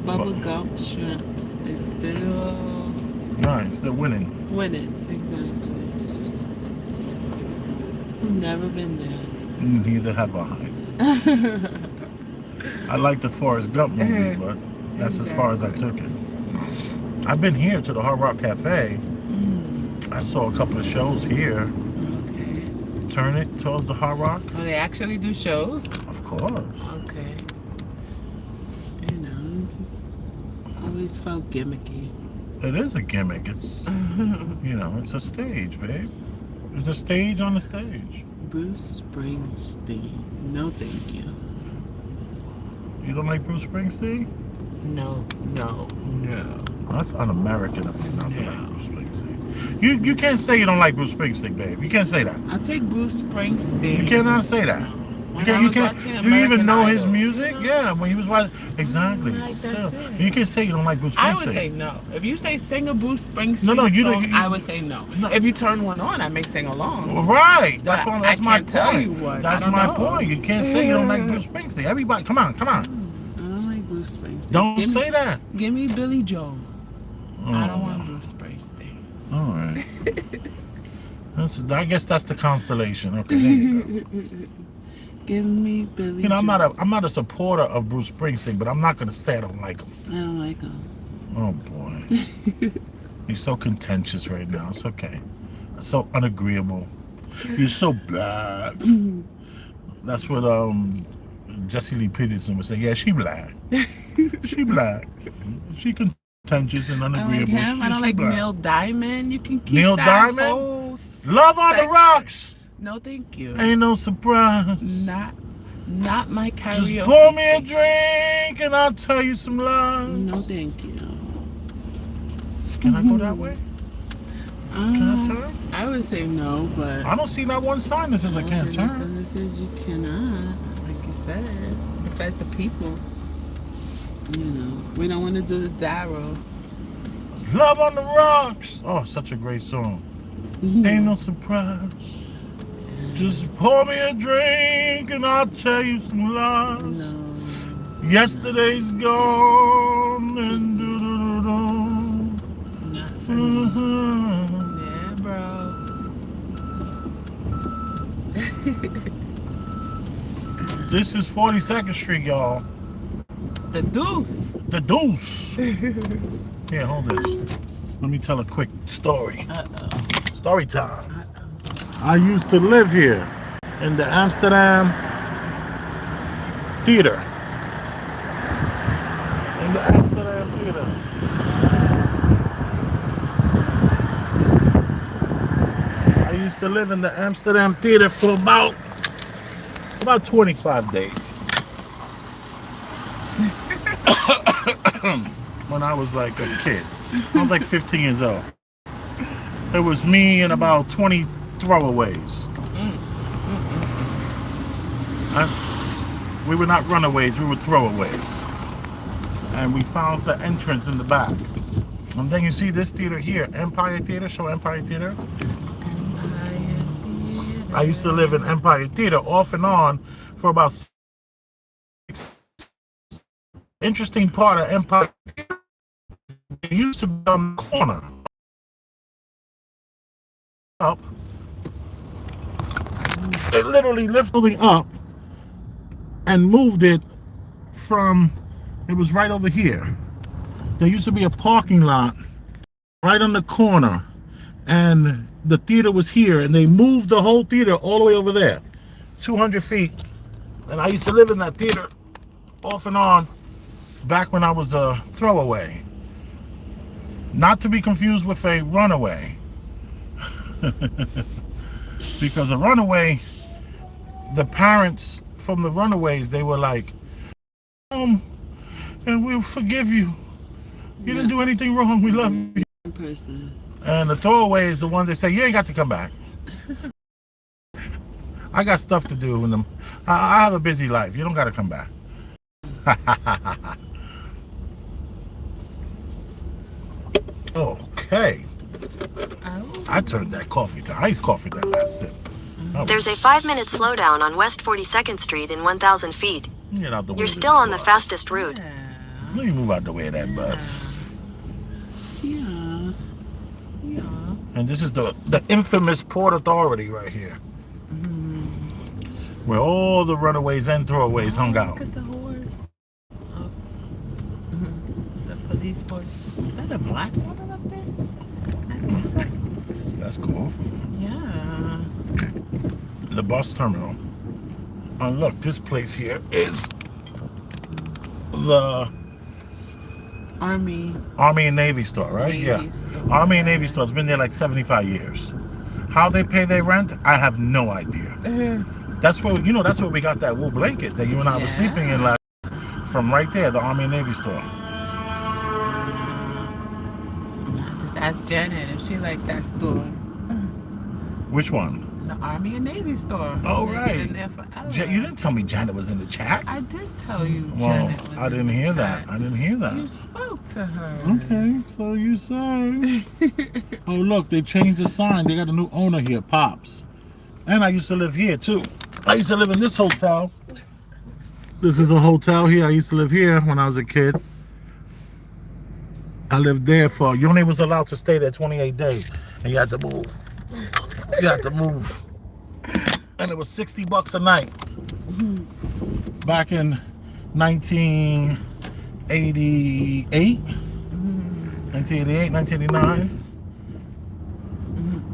Bubble gum shrimp is still Right, still winning. winning. Exactly. I've never been there. Neither have I. I like the Forrest Gump movie, but that's as far as I took it. I've been here to the Hard Rock Cafe. I saw a couple of shows here. Okay. Turn it towards the Hard Rock. Oh, they actually do shows? Of course. Okay. You know, it just always felt gimmicky. It is a gimmick. It's, you know, it's a stage, babe. It's a stage on the stage. Bruce Springsteen. No, thank you. You don't like Bruce Springsteen? No. That's un-American of you not to like Bruce Springsteen. You can't say you don't like Bruce Springsteen, babe. You can't say that. I'll take Bruce Springsteen. You cannot say that. When You I was can't. watching Do you American even know Idol, his music? you know? Yeah, when he was watching. Exactly. Like, that's Still. it. You can't say you don't like Bruce Springsteen. I would say no. If you say sing a Bruce Springsteen No, you song, don't- I would say no. No. If you turn one on, I may sing along. Right. That's But what. That's I my can't tell point. you one. That's I don't my know. point. You can't say you don't like Bruce Springsteen. Everybody, come on. I don't like Bruce Springsteen. Don't say that. Give me Billy Joel. Oh. I don't want Bruce Springsteen. All right. I guess that's the constellation. Okay. There you go. Give me Billy You know, Joel. I'm not a supporter of Bruce Springsteen, but I'm not gonna say I don't like him. I don't like him. Oh boy, he's so contentious right now. It's okay. So unagreeable. You're so bad. That's what Jesse Lee Peterson would say. Yeah, she black. She black. She contentious and I don't like unagreeable. him. I don't She like black. Neil Diamond. You can keep Neil that Diamond? whole Love on the section. rocks. No, thank you. Ain't no surprise. Not my karaoke. Just pour me a station. drink and I'll tell you some lies. No, thank you. Can I go that way? Can I turn? I would say no, but I don't see not one sign that says I can't turn. nothing that says you cannot, like you said. Besides the people, you know, we don't want to do the Darrow. Love on the rocks. Oh, such a great song. Ain't no surprise. Just pour me a drink and I'll tell you some lies. No. Yesterday's gone and do-do-do-do. Not for me. Yeah, bro. This is 42nd Street, y'all. The Deuce. The Deuce. Here, hold this. Let me tell a quick story. Story time. I used to live here in the Amsterdam Theater. In the Amsterdam Theater. I used to live in the Amsterdam Theater for about 25 days. When I was like a kid. I was like 15 years old. It was me and about 20 throwaways. We were not runaways, we were throwaways. And we found the entrance in the back. And then you see this theater here, Empire Theater, show Empire Theater. I used to live in Empire Theater off and on for about 6 weeks. Interesting part of Empire Theater, it used to be on the corner. Up. It literally lifted it up and moved it from, it was right over here. There used to be a parking lot right on the corner and the theater was here and they moved the whole theater all the way over there, 200 feet. And I used to live in that theater off and on back when I was a throwaway. Not to be confused with a runaway. Because a runaway, the parents from the runaways, they were like, and we'll forgive you. You didn't do anything wrong. We love you. Person. And the throwaway is the ones that say, you ain't got to come back. I got stuff to do with them. I have a busy life. You don't got to come back. Okay. I turned that coffee to iced coffee that last sip. There's a 5-minute slowdown on West 42nd Street in 1,000 feet. Get out the way You're of still this on the bus. fastest route. Let me move out the way of that bus. Yeah. Yeah. And this is the infamous Port Authority right here. Where all the runaways and throwaways hung out. Look at the horse. Oh. The police horse. Is that a black one up there? I think so. That's cool. Yeah. The bus terminal. And look, this place here is the Army and Navy store, right? Navy Yeah. store. Army and Navy store. It's been there like 75 years. How they pay their rent, I have no idea. That's where that's where we got that wool blanket that you and I were sleeping in last. From right there, the Army and Navy store. Just ask Janet if she likes that store. Which one? The Army and Navy store. Oh, They've right. been there forever. You didn't tell me Janet was in the chat. I did tell you Well, Janet was I didn't in the hear chat. that. I didn't hear that. You spoke to her. Okay, so you say. Oh, look, they changed the sign. They got a new owner here, Pops. And I used to live here, too. I used to live in this hotel. This is a hotel here. I used to live here when I was a kid. I lived there you only was allowed to stay there 28 days. And you had to move. You had to move. And it was $60 a night. Back in 1988. 1988, 1989.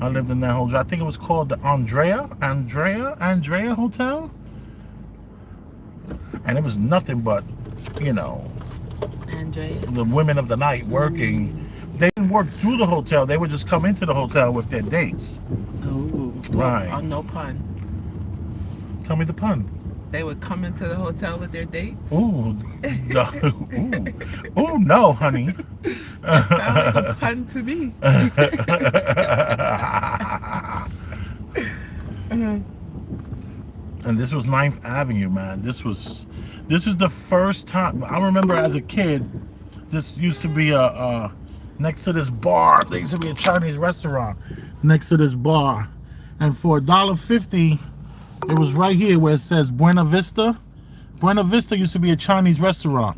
I lived in that hotel. I think it was called the Andrea Hotel. And it was nothing but, Andreas. the women of the night working. They didn't work through the hotel. They would just come into the hotel with their dates. Oh, Right. Oh, no pun. Tell me the pun. They would come into the hotel with their dates. Ooh, ooh, no, honey. Sounds like a pun to me. And this was 9th Avenue, man. This is the first time I remember as a kid. This used to be next to this bar. There used to be a Chinese restaurant next to this bar, and for $1.50, it was right here where it says Buena Vista. Buena Vista used to be a Chinese restaurant,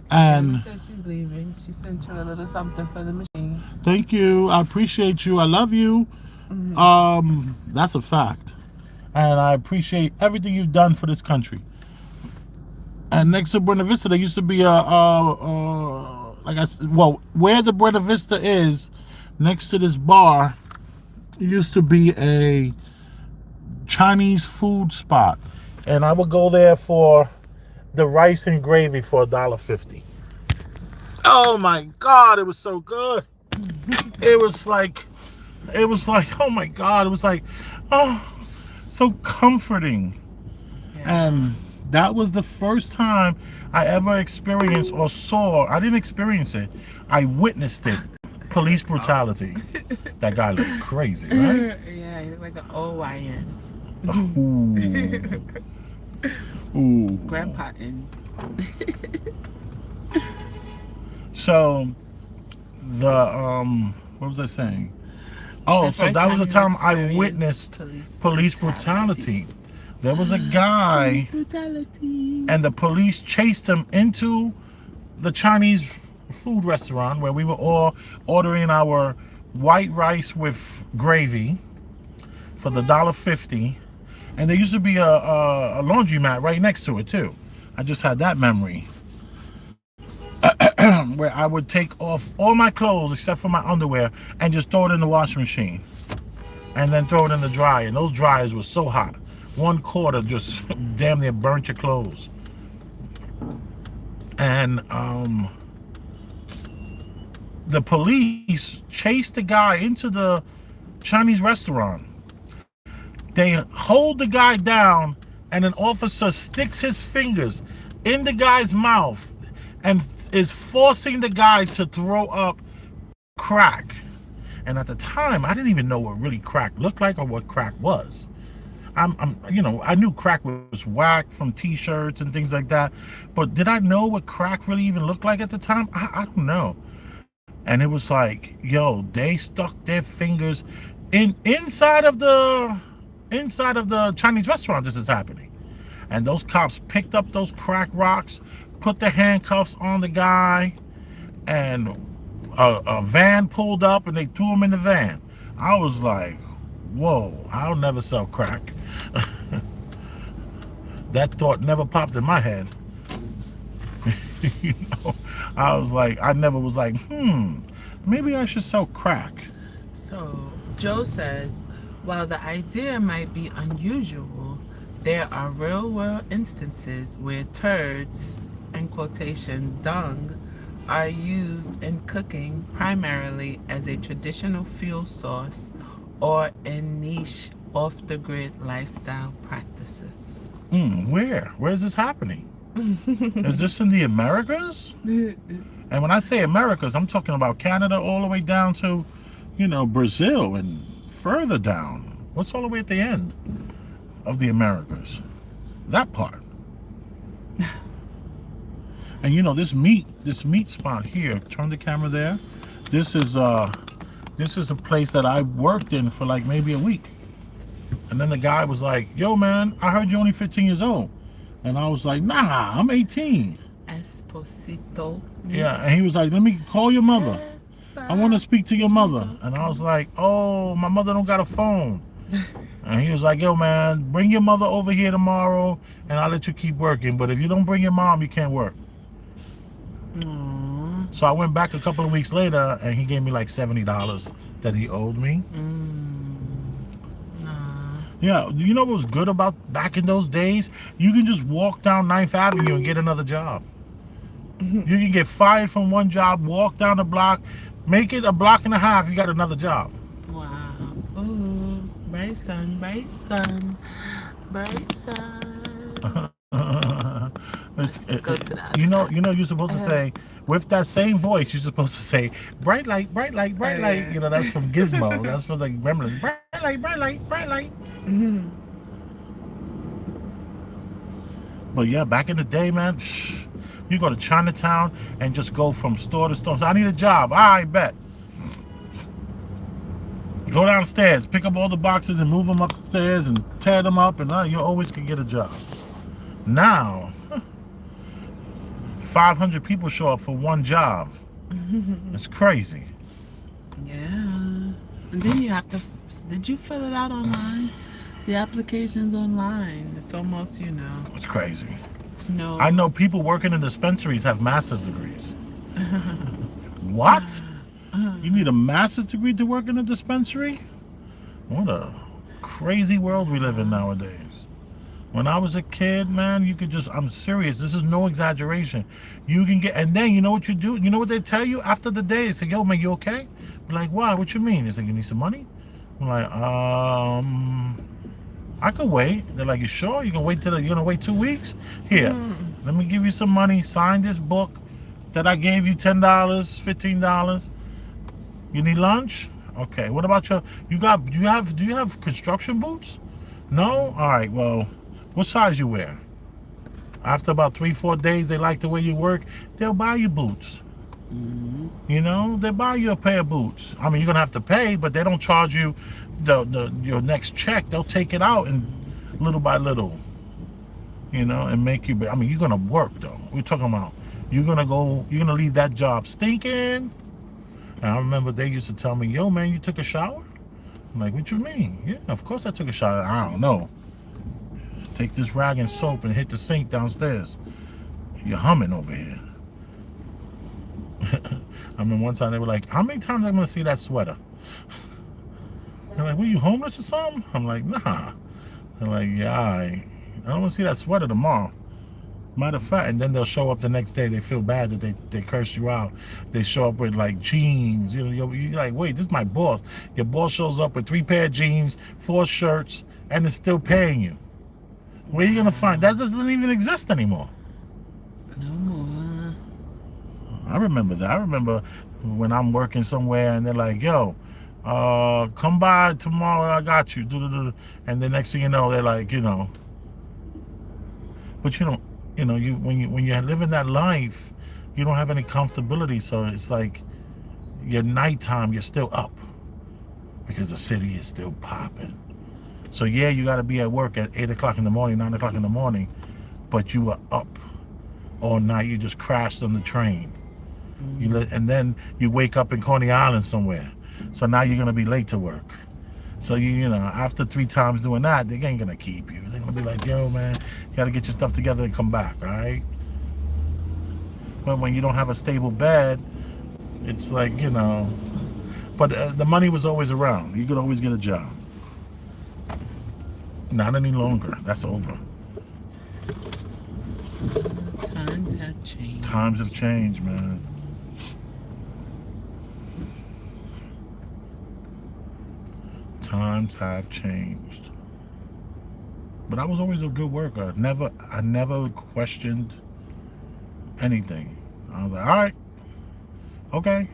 and She said she's leaving. She sent you a little something for the machine. thank you. I appreciate you. I love you. That's a fact. And I appreciate everything you've done for this country. And next to Buena Vista, there used to be like I said, where the Buena Vista is, next to this bar, used to be a Chinese food spot. And I would go there for the rice and gravy for $1.50. Oh my God, it was so good. It was like, oh my God, it was like, oh, so comforting. Yeah. And that was the first time I ever experienced or saw, I didn't experience it, I witnessed it, police brutality. That guy looked crazy, right? Yeah, he looked like an OYN. Ooh. Ooh. Grandpa in. So, what was I saying? Oh, The so first that was the time time you I witnessed experienced police brutality. There was a guy, Brutality. and the police chased him into the Chinese food restaurant where we were all ordering our white rice with gravy for the $1.50. And there used to be a laundromat right next to it too. I just had that memory. Where I would take off all my clothes except for my underwear and just throw it in the washing machine. And then throw it in the dryer. And those dryers were so hot. 1/4 just damn near burnt your clothes. And the police chased the guy into the Chinese restaurant. They hold the guy down, and an officer sticks his fingers in the guy's mouth and is forcing the guy to throw up crack. And at the time, I didn't even know what really crack looked like or what crack was. I knew crack was whack from T-shirts and things like that, but did I know what crack really even looked like at the time? I don't know. And it was like, yo, they stuck their fingers inside of the Chinese restaurant. This is happening, and those cops picked up those crack rocks, put the handcuffs on the guy, and a van pulled up, and they threw him in the van. I was like, whoa, I'll never sell crack. That thought never popped in my head. You know, I never was like, maybe I should sell crack. So Joe says, while the idea might be unusual, there are real-world instances where turds, in quotation, dung, are used in cooking primarily as a traditional fuel source or in niche off-the-grid lifestyle practices. Where? Where is this happening? Is this in the Americas? And when I say Americas, I'm talking about Canada all the way down to, Brazil and further down. What's all the way at the end of the Americas? That part. And this meat spot here, turn the camera there. This is a place that I worked in for like maybe a week. And then the guy was like, yo man, I heard you're only 15 years old. And I was like, nah, I'm 18. Esposito. Yeah, and he was like, let me call your mother. I want to speak to your mother. And I was like, oh, my mother don't got a phone. And he was like, yo man, bring your mother over here tomorrow and I'll let you keep working. But if you don't bring your mom, you can't work. Aww. So I went back a couple of weeks later and he gave me like $70 that he owed me. Yeah, you know what was good about back in those days? You can just walk down 9th Avenue and get another job. You can get fired from one job, walk down the block, make it a block and a half, you got another job. Wow. Ooh, bright sun, bright sun, bright sun. Let's go to that. You're supposed to say, with that same voice, you're supposed to say, bright light, bright light, bright light. That's from Gizmo. That's from the Gremlins. Bright light, bright light, bright light. But yeah, back in the day, man, you go to Chinatown and just go from store to store. So I need a job. I bet. Go downstairs, pick up all the boxes and move them upstairs and tear them up, and you always can get a job. Now, 500 people show up for one job. It's crazy. Yeah. And then you have to, did you fill it out online? The application's online. It's almost, It's crazy. It's no. I know people working in dispensaries have master's degrees. What? You need a master's degree to work in a dispensary? What a crazy world we live in nowadays. When I was a kid, man, you could just, I'm serious, this is no exaggeration. You can get, and then you know what you do? You know what they tell you after the day? They say, yo, man, you okay? Be like, why? What you mean? They say, you need some money? I'm like, I could wait. They're like, you sure? You can wait you're gonna wait 2 weeks? Here, let me give you some money. Sign this book that I gave you $10, $15. You need lunch? Okay. What about do you have construction boots? No? All right. Well, what size you wear? After about 3-4 days, they like the way you work. They'll buy you boots. They'll buy you a pair of boots. I mean, you're gonna have to pay, but they don't charge you your next check. They'll take it out and little by little, and make you. I mean, you're gonna work though. We're talking about you're gonna leave that job stinking. And I remember they used to tell me, yo man, you took a shower? I'm like, what you mean? Yeah, of course I took a shower. I don't know. Take this rag and soap and hit the sink downstairs. You're humming over here. I mean, one time they were like, how many times am I going to see that sweater? They're like, were you homeless or something? I'm like, nah. They're like, yeah, I don't want to see that sweater tomorrow. Matter of fact, and then they'll show up the next day. They feel bad that they cursed you out. They show up with like jeans. You're like, wait, this is my boss. Your boss shows up with 3 pair of jeans, 4 shirts, and is still paying you. Where are you gonna find that? Doesn't even exist anymore. No more. I remember that. I remember when I'm working somewhere and they're like, yo, come by tomorrow. I got you. And the next thing you know, they're like, but when you're living that life, you don't have any comfortability. So it's like your nighttime, you're still up because the city is still popping. So yeah, you got to be at work at 8 o'clock in the morning, 9 o'clock in the morning, but you are up all night. You just crashed on the train. Mm. And then you wake up in Coney Island somewhere. So now you're gonna be late to work. So you know, after 3 times doing that, they ain't gonna keep you. They're gonna be like, yo, man, you gotta get your stuff together and come back, all right? But when you don't have a stable bed, it's like, you know. But the money was always around. You could always get a job. Not any longer. That's over. Times have changed. Times have changed, man. Times have changed. But I was always a good worker. I never questioned anything. I was like, all right, okay,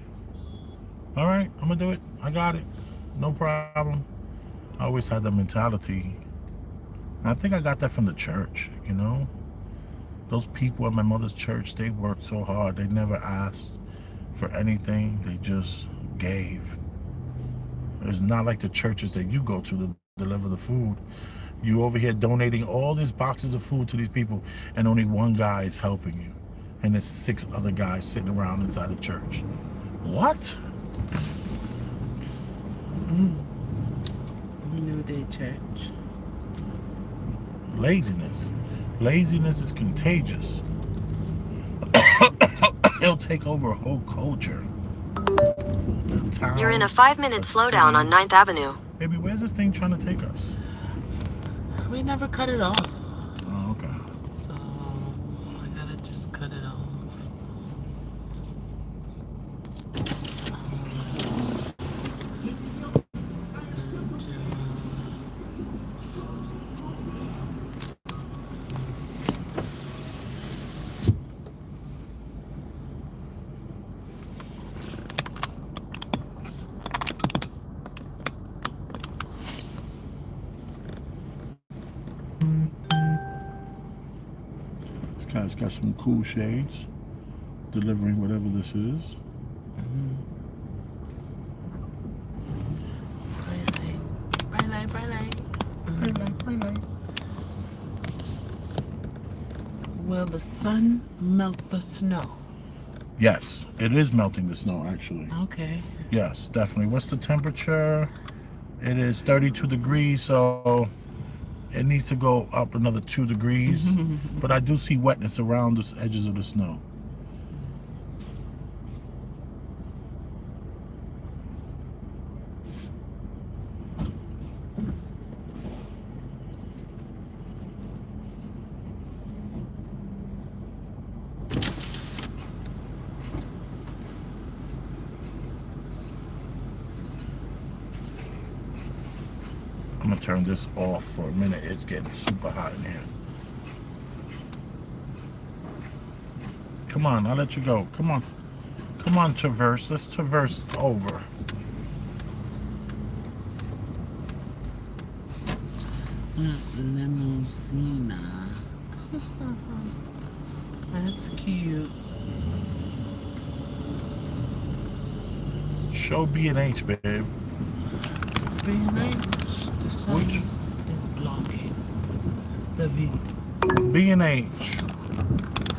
all right, I'm gonna do it. I got it. No problem. I always had that mentality. And I think I got that from the church, you know? Those people at my mother's church, they worked so hard. They never asked for anything. They just gave. It's not like the churches that you go to deliver the food. You over here donating all these boxes of food to these people, and only one guy is helping you. And there's 6 other guys sitting around inside the church. What? New Day Church. Laziness. Laziness is contagious. It'll take over a whole culture. A town, You're in a 5-minute slowdown on 9th Avenue. Baby, where's this thing trying to take us? We never cut it off. Oh, okay. So I gotta just cut it off. This guy's got some cool shades. Delivering whatever this is. Bright light, bright light. Bright light. Will the sun melt the snow? Yes, it is melting the snow, actually. Okay. Yes, definitely. What's the temperature? It is 32 degrees, so it needs to go up another 2 degrees. But I do see wetness around the edges of the snow. I'm gonna turn this off for a minute. It's getting super hot in here. Come on, I'll let you go. Come on. Come on, traverse. Let's traverse over. Limousine. That's cute. Show B&H, babe. B&H. The sun Which? is blocking the view. B&H.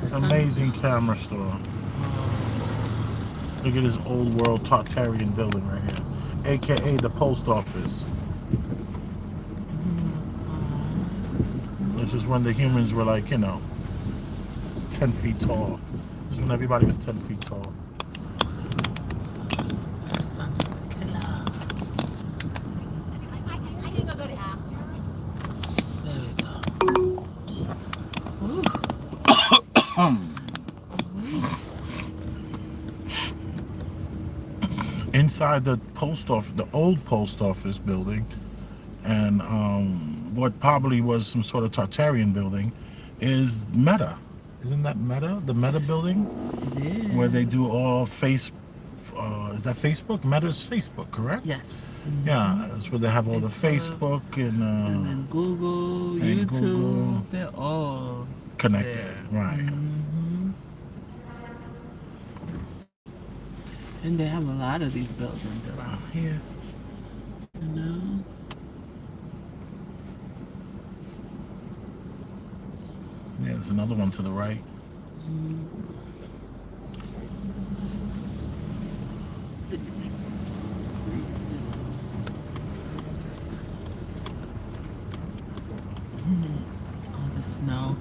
The sun- Amazing camera store. Look at this old world Tartarian building right here. AKA the post office. This is when the humans were like, you know, 10 feet tall. This is when everybody was 10 feet tall. The sun is a killer. There we go. Inside the post office, the old post office building, and what probably was some sort of Tartarian building, is Meta. Isn't that Meta? The Meta building? It is. Where they do all is that Facebook? Meta's Facebook, correct? Yes. Yeah, that's where they have all the Facebook And then Google, and YouTube, Google. they're all connected, there. right? And they have a lot of these buildings around here. You know? Yeah, there's another one to the right. All the snow.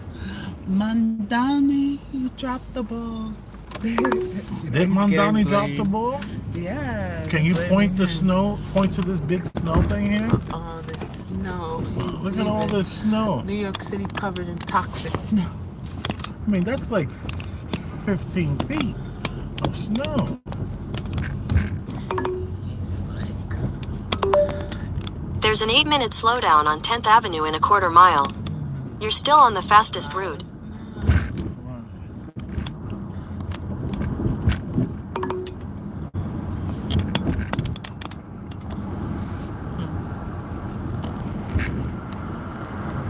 Mandani, you dropped the ball. Did Mandani drop the ball? Yeah. Can you point to this big snow thing here? All the snow. Look at all this snow. New York City covered in toxic snow. I mean, that's like 15 feet of snow. He's like, There's an 8-minute slowdown on 10th Avenue in a quarter mile. You're still on the fastest route.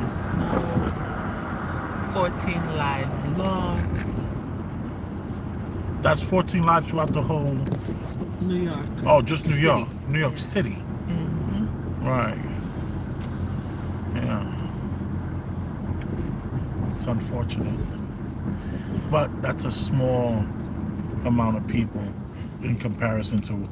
the snow. 14 lives lost. That's 14 lives throughout the whole. New York. Oh, just New City. York. New York City. Mm-hmm. Right. Yeah. It's unfortunate. But that's a small amount of people in comparison to.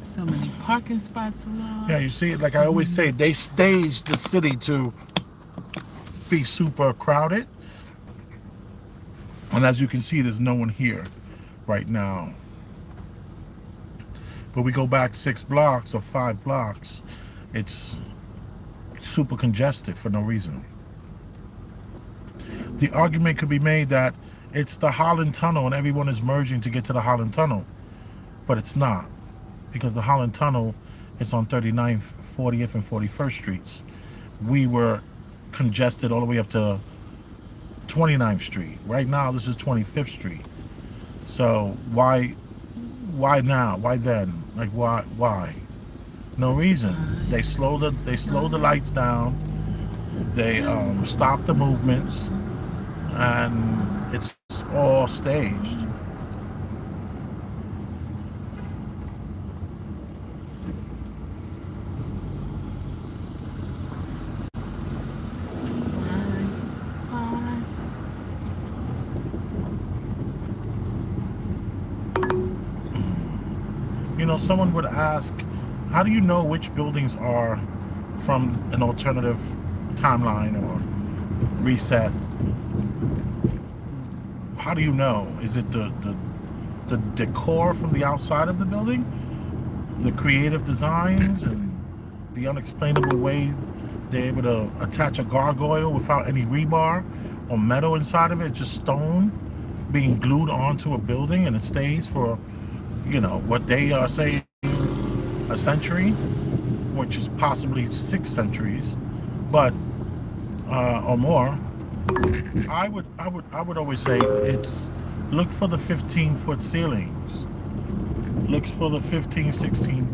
So many parking spots lost. Yeah, you see, like I always say, they staged the city to be super crowded. And as you can see, there's no one here right now. But we go back 6 blocks or 5 blocks, it's super congested for no reason. The argument could be made that it's the Holland Tunnel and everyone is merging to get to the Holland Tunnel. But it's not, because the Holland Tunnel is on 39th, 40th, and 41st Streets. We were congested all the way up to 29th Street. Right now, this is 25th Street. So why now? Why then? Like why? No reason. They slow the lights down. They stop the movements, and it's all staged. You know, someone would ask, how do you know which buildings are from an alternative timeline or reset? How do you know? Is it the decor from the outside of the building? The creative designs and the unexplainable ways they're able to attach a gargoyle without any rebar or metal inside of it, just stone being glued onto a building, and it stays for, you know, what they are saying a century, which is possibly 6 centuries, but or more. I would always say it's look for the 15-foot ceilings. Look for the 15, 16,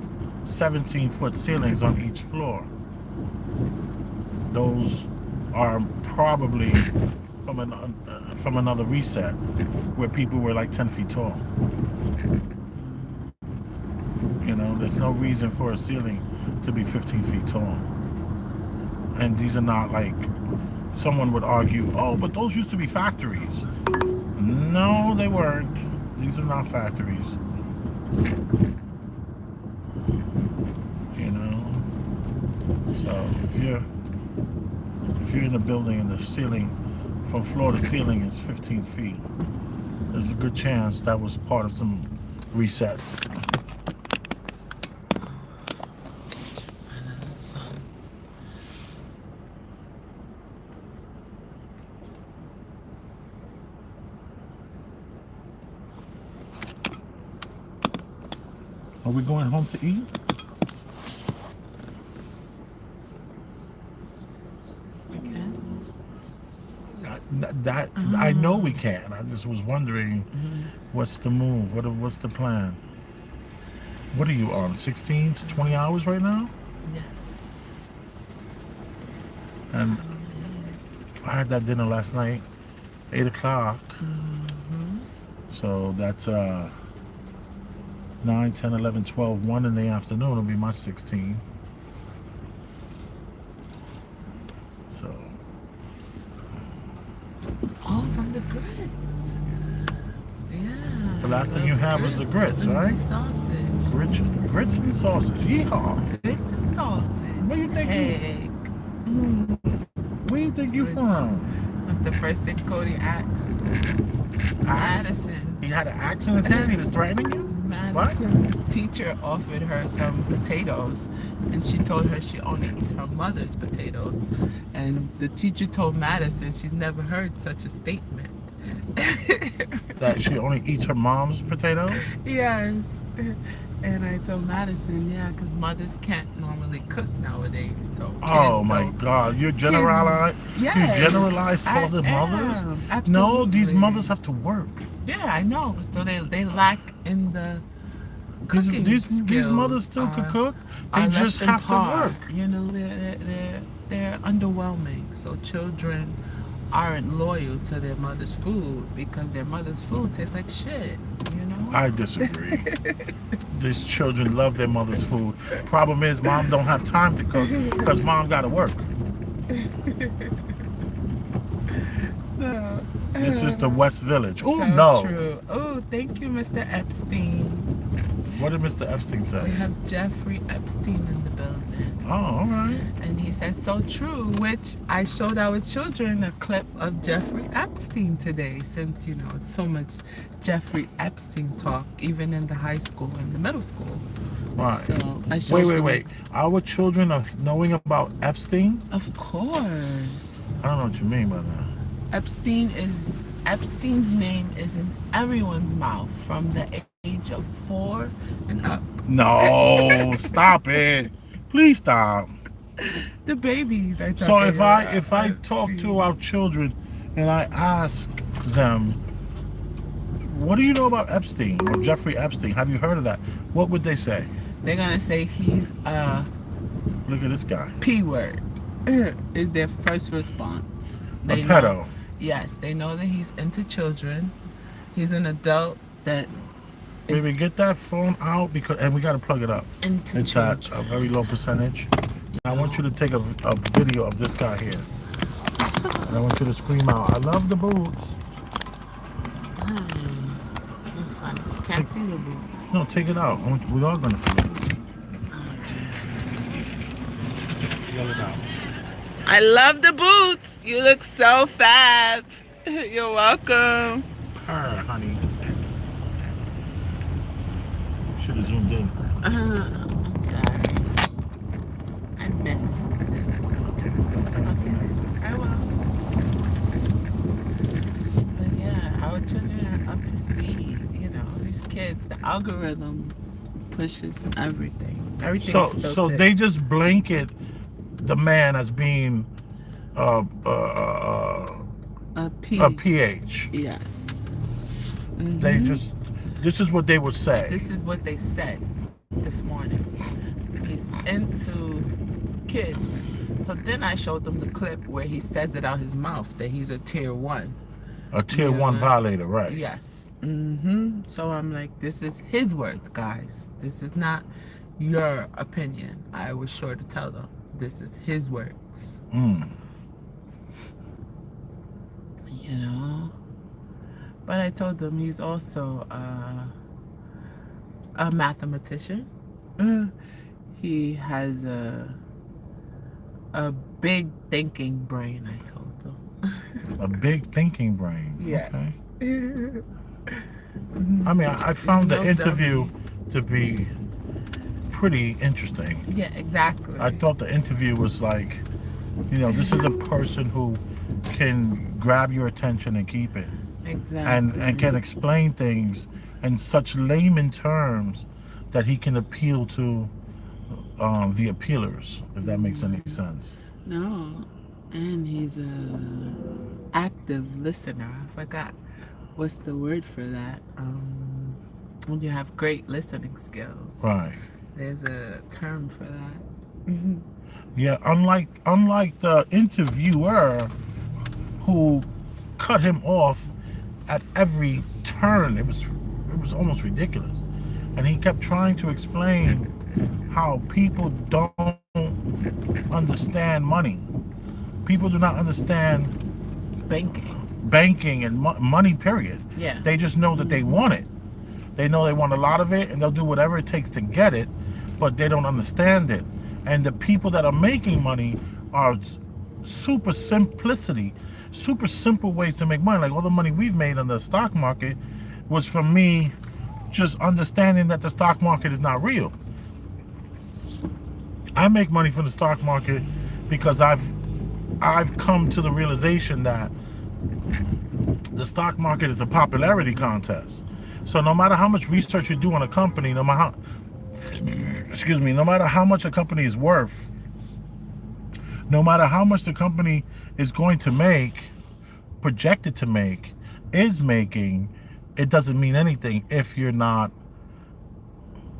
17-foot ceilings on each floor. Those are probably from another reset where people were like 10 feet tall. You know, there's no reason for a ceiling to be 15 feet tall. And these are not like, someone would argue, oh, but those used to be factories. No, they weren't. These are not factories. You know? So if you're in a building and the ceiling from floor to ceiling is 15 feet, there's a good chance that was part of some reset. Are we going home to eat? We can. I know we can. I just was wondering, what's the move? What's the plan? What are you on? 16 to 20 hours right now? Yes. And I had that dinner last night, 8 o'clock. So that's 9, 10, 11, 12, 1 in the afternoon will be my 16. So from the grits. Yeah. The last thing you had was the grits, and right? The sausage. Grits and sausage. Yeehaw. Grits and sausage. Where you think egg. Where you think you Grits. from? That's the first thing Cody asked. Madison. He had an axe in his hand. He was threatening you. Madison's teacher offered her some potatoes, and she told her she only eats her mother's potatoes. And the teacher told Madison she's never heard such a statement. That she only eats her mom's potatoes? Yes. And I told Madison, yeah, because mothers can't normally cook nowadays. So Oh my God! You generalize? Yes, You generalize all the mothers? Absolutely. No, these mothers have to work. Yeah, I know. So they lack in the cooking These skills. mothers still can cook. They are just less than have to par. work. You know, they're underwhelming. So children aren't loyal to their mother's food because their mother's food tastes like shit. You know. I disagree. These children love their mother's food. Problem is, mom don't have time to cook because mom got to work. So. This is the West Village. Oh So no! true. Oh, thank you, Mr. Epstein. What did Mr. Epstein We say? have Jeffrey Epstein in the building. Oh, all right. And he said, so true, which I showed our children a clip of Jeffrey Epstein today, since, you know, it's so much Jeffrey Epstein talk, even in the high school and the middle school. Right. So I showed them- Wait. Our children are knowing about Epstein? Of course. I don't know what you mean by that. Epstein's name is in everyone's mouth from the age of 4 and up. No, stop it. Please stop. The babies are talking So if I about talk Epstein. to our children and I ask them, what do you know about Epstein or Jeffrey Epstein? Have you heard of that? What would they say? They're gonna say he's a Look at this guy. P word. Is their first response. A They pedo. know- yes, they know that he's into children. He's an adult that is Baby, get that phone out and we got to plug it up. into It's at children. a very low percentage. I want you to take a video of this guy here. And I want you to scream out, I love the boots. Can't see the boots. No, take it out. We are going to see the boots. Yell it out. I love the boots. You look so fab. You're welcome. Her, honey. Should have zoomed in. I'm sorry. I missed. Okay. I will. But yeah, our children are up to speed. You know, these kids, the algorithm pushes everything. Everything's So filtered. they just blanket the man as being a P. a PH. Yes. They just, this is what they would say. This is what they said this morning. He's into kids. So then I showed them the clip where he says it out his mouth that he's a tier 1. A tier Yeah. 1 violator, right? Yes. So I'm like, this is his words, guys. This is not your opinion. I was sure to tell them. This is his words. Mm. You know? But I told them he's also a mathematician. He has a big thinking brain, I told them. A big thinking brain. Yes. Okay. I mean, I found the no interview to be pretty interesting. Yeah, exactly. I thought the interview was like, you know, this is a person who can grab your attention and keep it. Exactly. And can explain things in such layman terms that he can appeal to the appealers, if that makes any sense. No, and he's a active listener. I forgot what's the word for that. When you have great listening skills. Right. There's a term for that. Yeah, unlike the interviewer who cut him off at every turn. It was almost ridiculous. And he kept trying to explain how people don't understand money. People do not understand Banking. banking and money, period. Yeah. They just know that they want it. They know they want a lot of it, and they'll do whatever it takes to get it, but they don't understand it. And the people that are making money are super simple ways to make money. Like all the money we've made on the stock market was from me just understanding that the stock market is not real. I make money from the stock market because I've come to the realization that the stock market is a popularity contest. So no matter how much research you do on a company, no matter how much a company is worth, no matter how much the company is going to make, projected to make, is making, it doesn't mean anything if you're not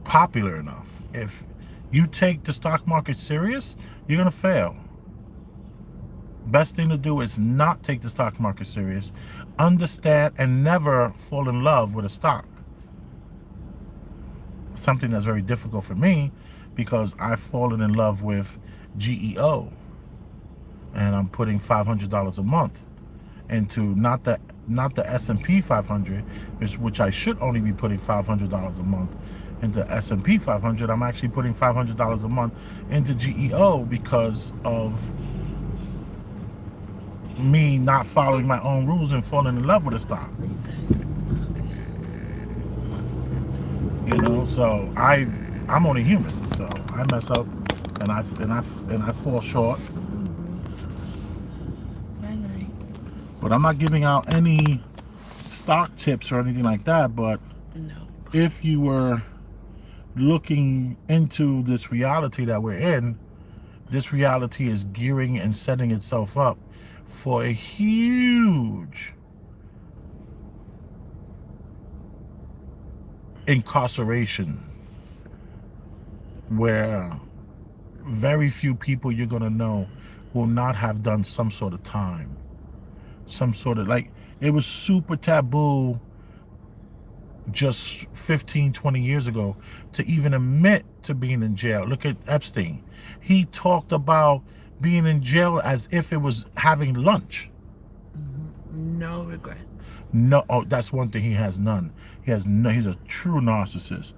popular enough. If you take the stock market serious, you're gonna fail. Best thing to do is not take the stock market serious, understand, and never fall in love with a stock. Something that's very difficult for me because I've fallen in love with GEO, and I'm putting $500 a month into not the S&P 500, which I should only be putting $500 a month into S&P 500. I'm actually putting $500 a month into GEO because of me not following my own rules and falling in love with a stock. You know, so I'm only human, so I mess up and I fall short. But I'm not giving out any stock tips or anything like that. But if you were looking into this reality that we're in, this reality is gearing and setting itself up for a huge incarceration where very few people you're going to know will not have done some sort of time. Some sort of, like, it was super taboo just 15, 20 years ago to even admit to being in jail. Look at Epstein. He talked about being in jail as if it was having lunch. No regrets. No, oh, that's one thing. He has none. He has no. He's a true narcissist.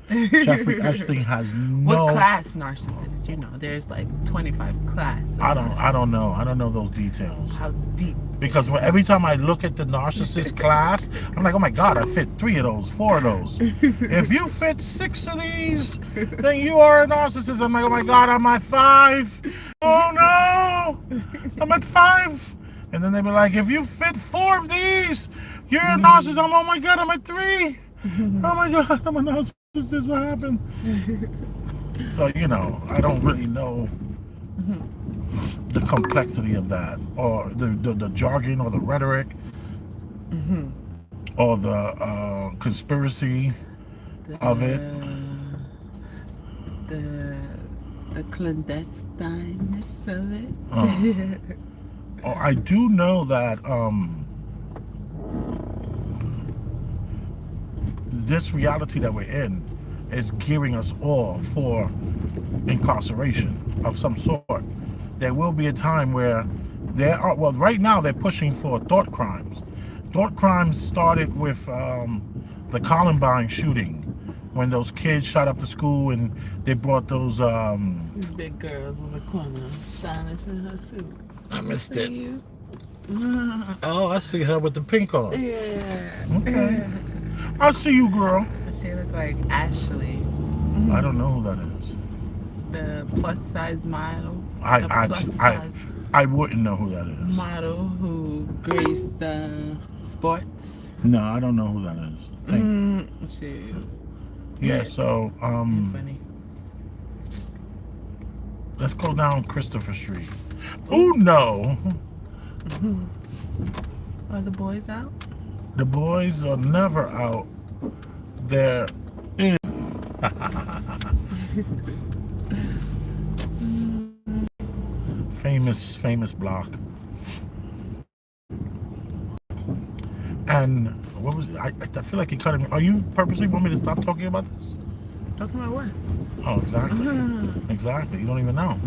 Jeffrey Epstein has no. What class narcissist? You know, there's like 25 class. I don't know. I don't know those details. How deep? Because every time I look at the narcissist class, I'm like, oh my God, I fit 3 of those, 4 of those. If you fit 6 of these, then you are a narcissist. I'm like, oh my God, I'm at 5. Oh no, I'm at 5. And then they be like, if you fit 4 of these, you're a narcissist. Oh my God, I'm at 3. Oh my God, I'm a narcissist. What happened? So, you know, I don't really know the complexity of that, or the jargon, or the rhetoric, or the conspiracy of it. The clandestineness of it. Oh, I do know that this reality that we're in is gearing us all for incarceration of some sort. There will be a time where right now they're pushing for thought crimes. Thought crimes started with the Columbine shooting, when those kids shot up the school and they brought those these big girls on the corner, stylish in her suit. I missed it. You? Oh, I see her with the pink on. Yeah. Okay. I see you, girl. She look like Ashley. I don't know who that is. The plus size model. I wouldn't know who that is. Model who graced the sports. No, I don't know who that is. Yeah, so funny. Let's go down Christopher Street. Oh no. Are the boys out? The boys are never out. They're in. famous block. And what was it? I feel like you're cutting me. Are you purposely want me to stop talking about this? Talking about what? Oh, exactly. Exactly. You don't even know.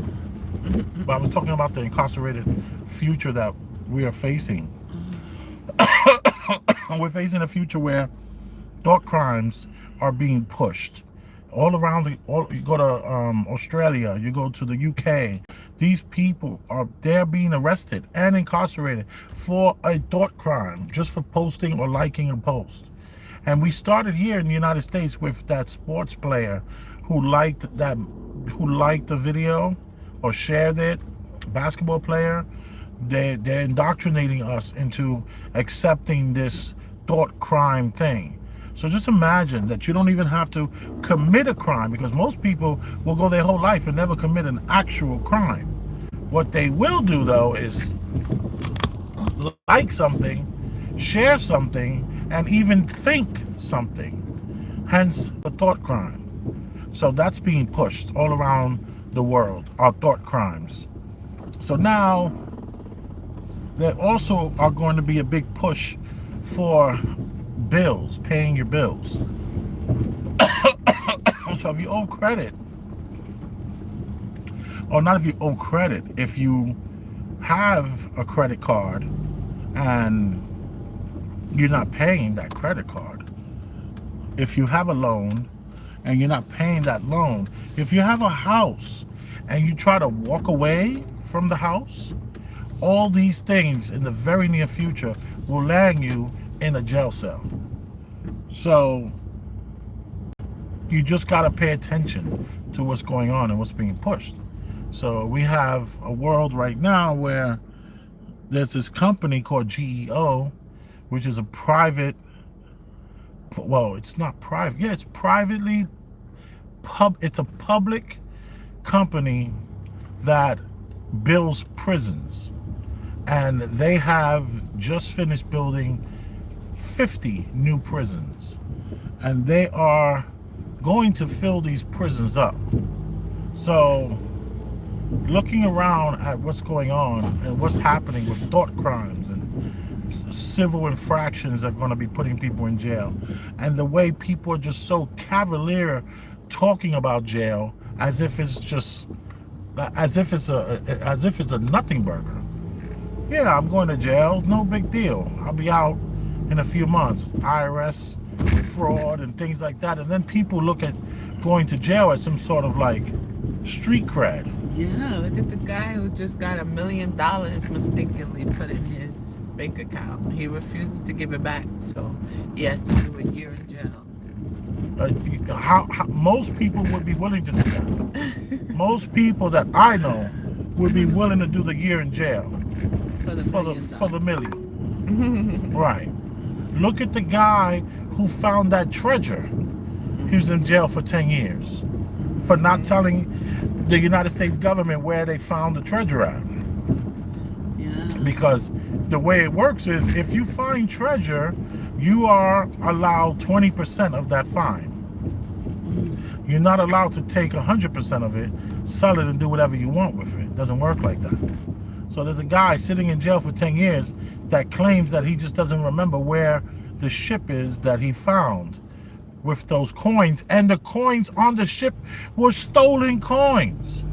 But I was talking about the incarcerated future that we are facing. We're facing a future where thought crimes are being pushed all around you go to Australia, you go to the UK. These people they're being arrested and incarcerated for a thought crime just for posting or liking a post. And we started here in the United States with that sports player who liked the video or shared it, basketball player. They're indoctrinating us into accepting this thought crime thing. So just imagine that you don't even have to commit a crime, because most people will go their whole life and never commit an actual crime. What they will do though is like something, share something, and even think something. Hence the thought crime. So that's being pushed all around the world, our thought crimes. So now there also are going to be a big push for bills, paying your bills. So if you owe credit, or not if you owe credit, if you have a credit card and you're not paying that credit card, if you have a loan and you're not paying that loan, if you have a house and you try to walk away from the house, all these things in the very near future will land you in a jail cell. So you just got to pay attention to what's going on and what's being pushed. So we have a world right now where there's this company called GEO, which is a private, well, it's not private. Yeah, it's privately, it's a public company that builds prisons. And they have just finished building 50 new prisons. And they are going to fill these prisons up. So looking around at what's going on and what's happening with thought crimes and civil infractions that are going to be putting people in jail, and the way people are just so cavalier talking about jail as if it's a nothing burger. Yeah, I'm going to jail, no big deal. I'll be out in a few months. IRS fraud and things like that. And then people look at going to jail as some sort of like street cred. Yeah, look at the guy who just got $1 million mistakenly put in his bank account. He refuses to give it back, so he has to do a year in jail. How most people would be willing to do that. Most people that I know would be willing to do the year in jail for the million. Right. Look at the guy who found that treasure. He was in jail for 10 years for not telling the United States government where they found the treasure at. Yeah. Because the way it works is if you find treasure, you are allowed 20% of that fine. You're not allowed to take 100% of it, sell it, and do whatever you want with it. It doesn't work like that. So there's a guy sitting in jail for 10 years that claims that he just doesn't remember where the ship is that he found with those coins. And the coins on the ship were stolen coins.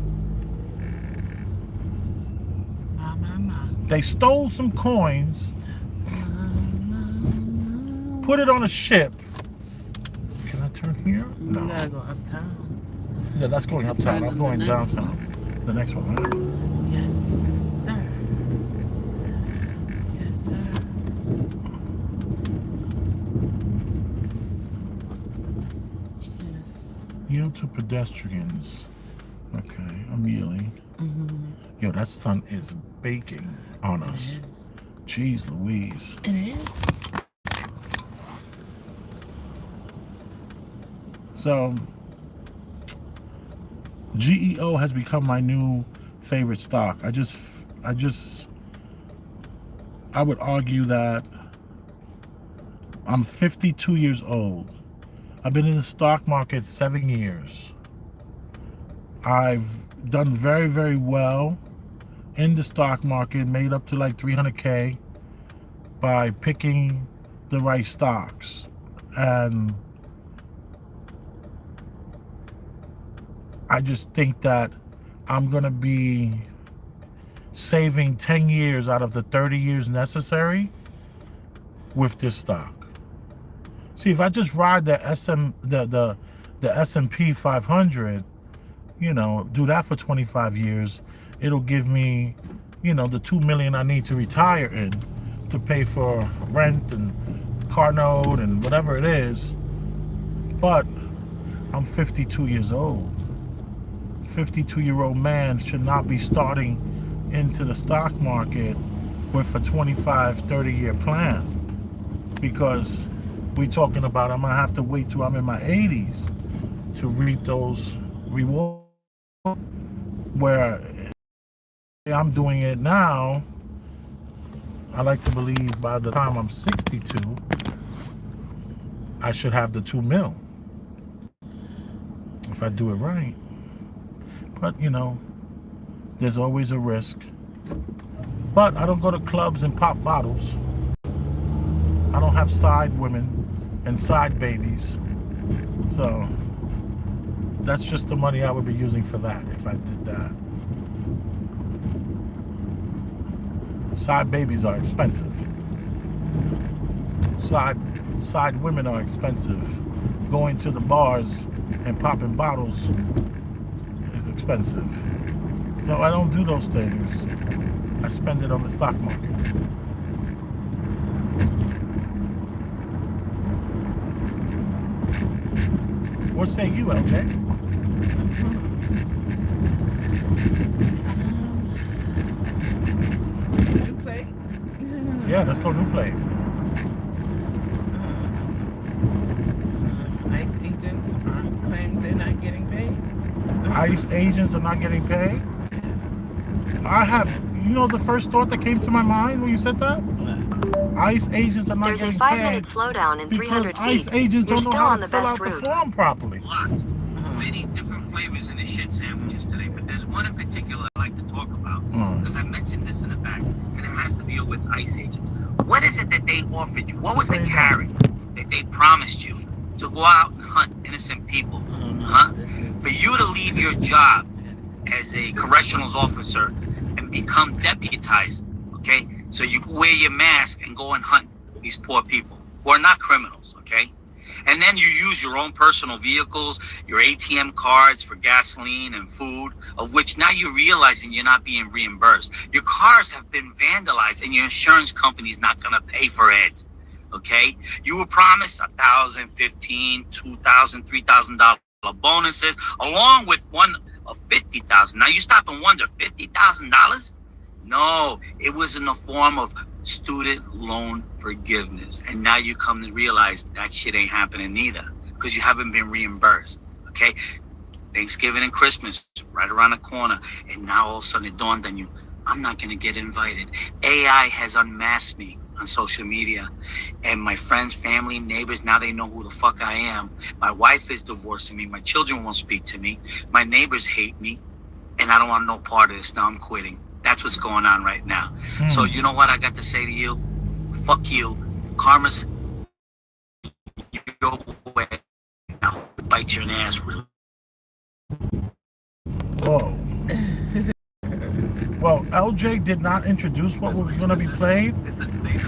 They stole some coins, put it on a ship. Can I turn here? No. You gotta go uptown. Yeah, that's going uptown. I'm going downtown. The next one, right? Yes, sir. Yes, sir. Yes. Yield to pedestrians. Okay, I'm yielding. Yo, that sun is baking on us. It is. Jeez Louise. It is. So, GEO has become my new favorite stock. I would argue that I'm 52 years old. I've been in the stock market 7 years. I've done very, very well in the stock market, made up to like 300K by picking the right stocks. And I just think that I'm going to be saving 10 years out of the 30 years necessary with this stock. See, if I just ride the S&P 500, do that for 25 years, it'll give me, the 2 million I need to retire in to pay for rent and car note and whatever it is. But I'm 52 years old. 52-year-old man should not be starting into the stock market with a 25, 30-year plan, because we're talking about I'm going to have to wait till I'm in my 80s to reap those rewards, where I'm doing it now. I like to believe by the time I'm 62, I should have the 2 mil if I do it right. But, there's always a risk. But I don't go to clubs and pop bottles. I don't have side women and side babies. So that's just the money I would be using for that if I did that. Side babies are expensive. Side women are expensive. Going to the bars and popping bottles is expensive. So I don't do those things. I spend it on the stock market. What say you, LJ? New play? Yeah, let's go new play. ICE agents claims they're not getting paid. ICE agents are not getting paid? I have, the first thought that came to my mind when you said that? ICE agents are not There's a getting 5-minute paid slowdown in because 300 ICE feet. agents You're don't know still how on to the fill best out the route. form properly. Lots. Many different flavors in the shit sandwiches today, but there's one in particular I like to talk about because I mentioned this in the back, and it has to deal with ICE agents. What is it that they offered you? What was the carry that they promised you to go out and hunt innocent people? Huh? For you to leave your job as a corrections officer and become deputized, okay? So you can wear your mask and go and hunt these poor people who are not criminals, okay? And then you use your own personal vehicles, your ATM cards for gasoline and food, of which now you're realizing you're not being reimbursed. Your cars have been vandalized and your insurance company is not going to pay for it, okay? You were promised $1,000, $1,500, $2,000, $3,000 bonuses, along with one of $50,000. Now you stop and wonder, $50,000? No, it was in the form of student loan forgiveness. And now you come to realize that shit ain't happening neither, because you haven't been reimbursed, okay? Thanksgiving and Christmas right around the corner, and now all of a sudden it dawned on you, I'm not going to get invited. AI has unmasked me on social media, and my friends, family, neighbors, now they know who the fuck I am. My wife is divorcing me. My children won't speak to me. My neighbors hate me, and I don't want no part of this. Now I'm quitting. That's what's going on right now. So you know what I got to say to you? Fuck you. Karma's your way. Now bite your ass really. Whoa. Well, LJ did not introduce what was going to be played,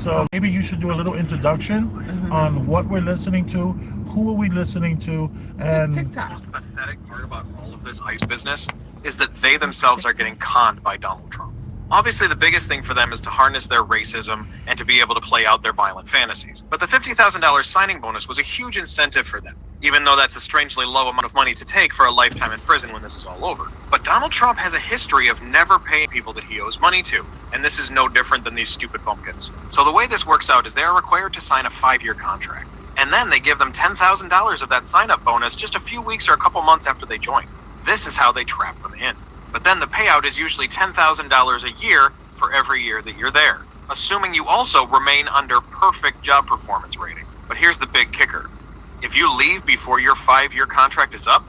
so maybe you should do a little introduction on what we're listening to, who are we listening to, and TikTok. The pathetic part about all of this ICE business is that they themselves are getting conned by Donald Trump. Obviously, the biggest thing for them is to harness their racism and to be able to play out their violent fantasies. But the $50,000 signing bonus was a huge incentive for them, even though that's a strangely low amount of money to take for a lifetime in prison when this is all over. But Donald Trump has a history of never paying people that he owes money to, and this is no different than these stupid pumpkins. So the way this works out is they are required to sign a 5-year contract, and then they give them $10,000 of that sign-up bonus just a few weeks or a couple months after they join. This is how they trap them in. But then the payout is usually $10,000 a year for every year that you're there, assuming you also remain under perfect job performance rating. But here's the big kicker. If you leave before your 5-year contract is up,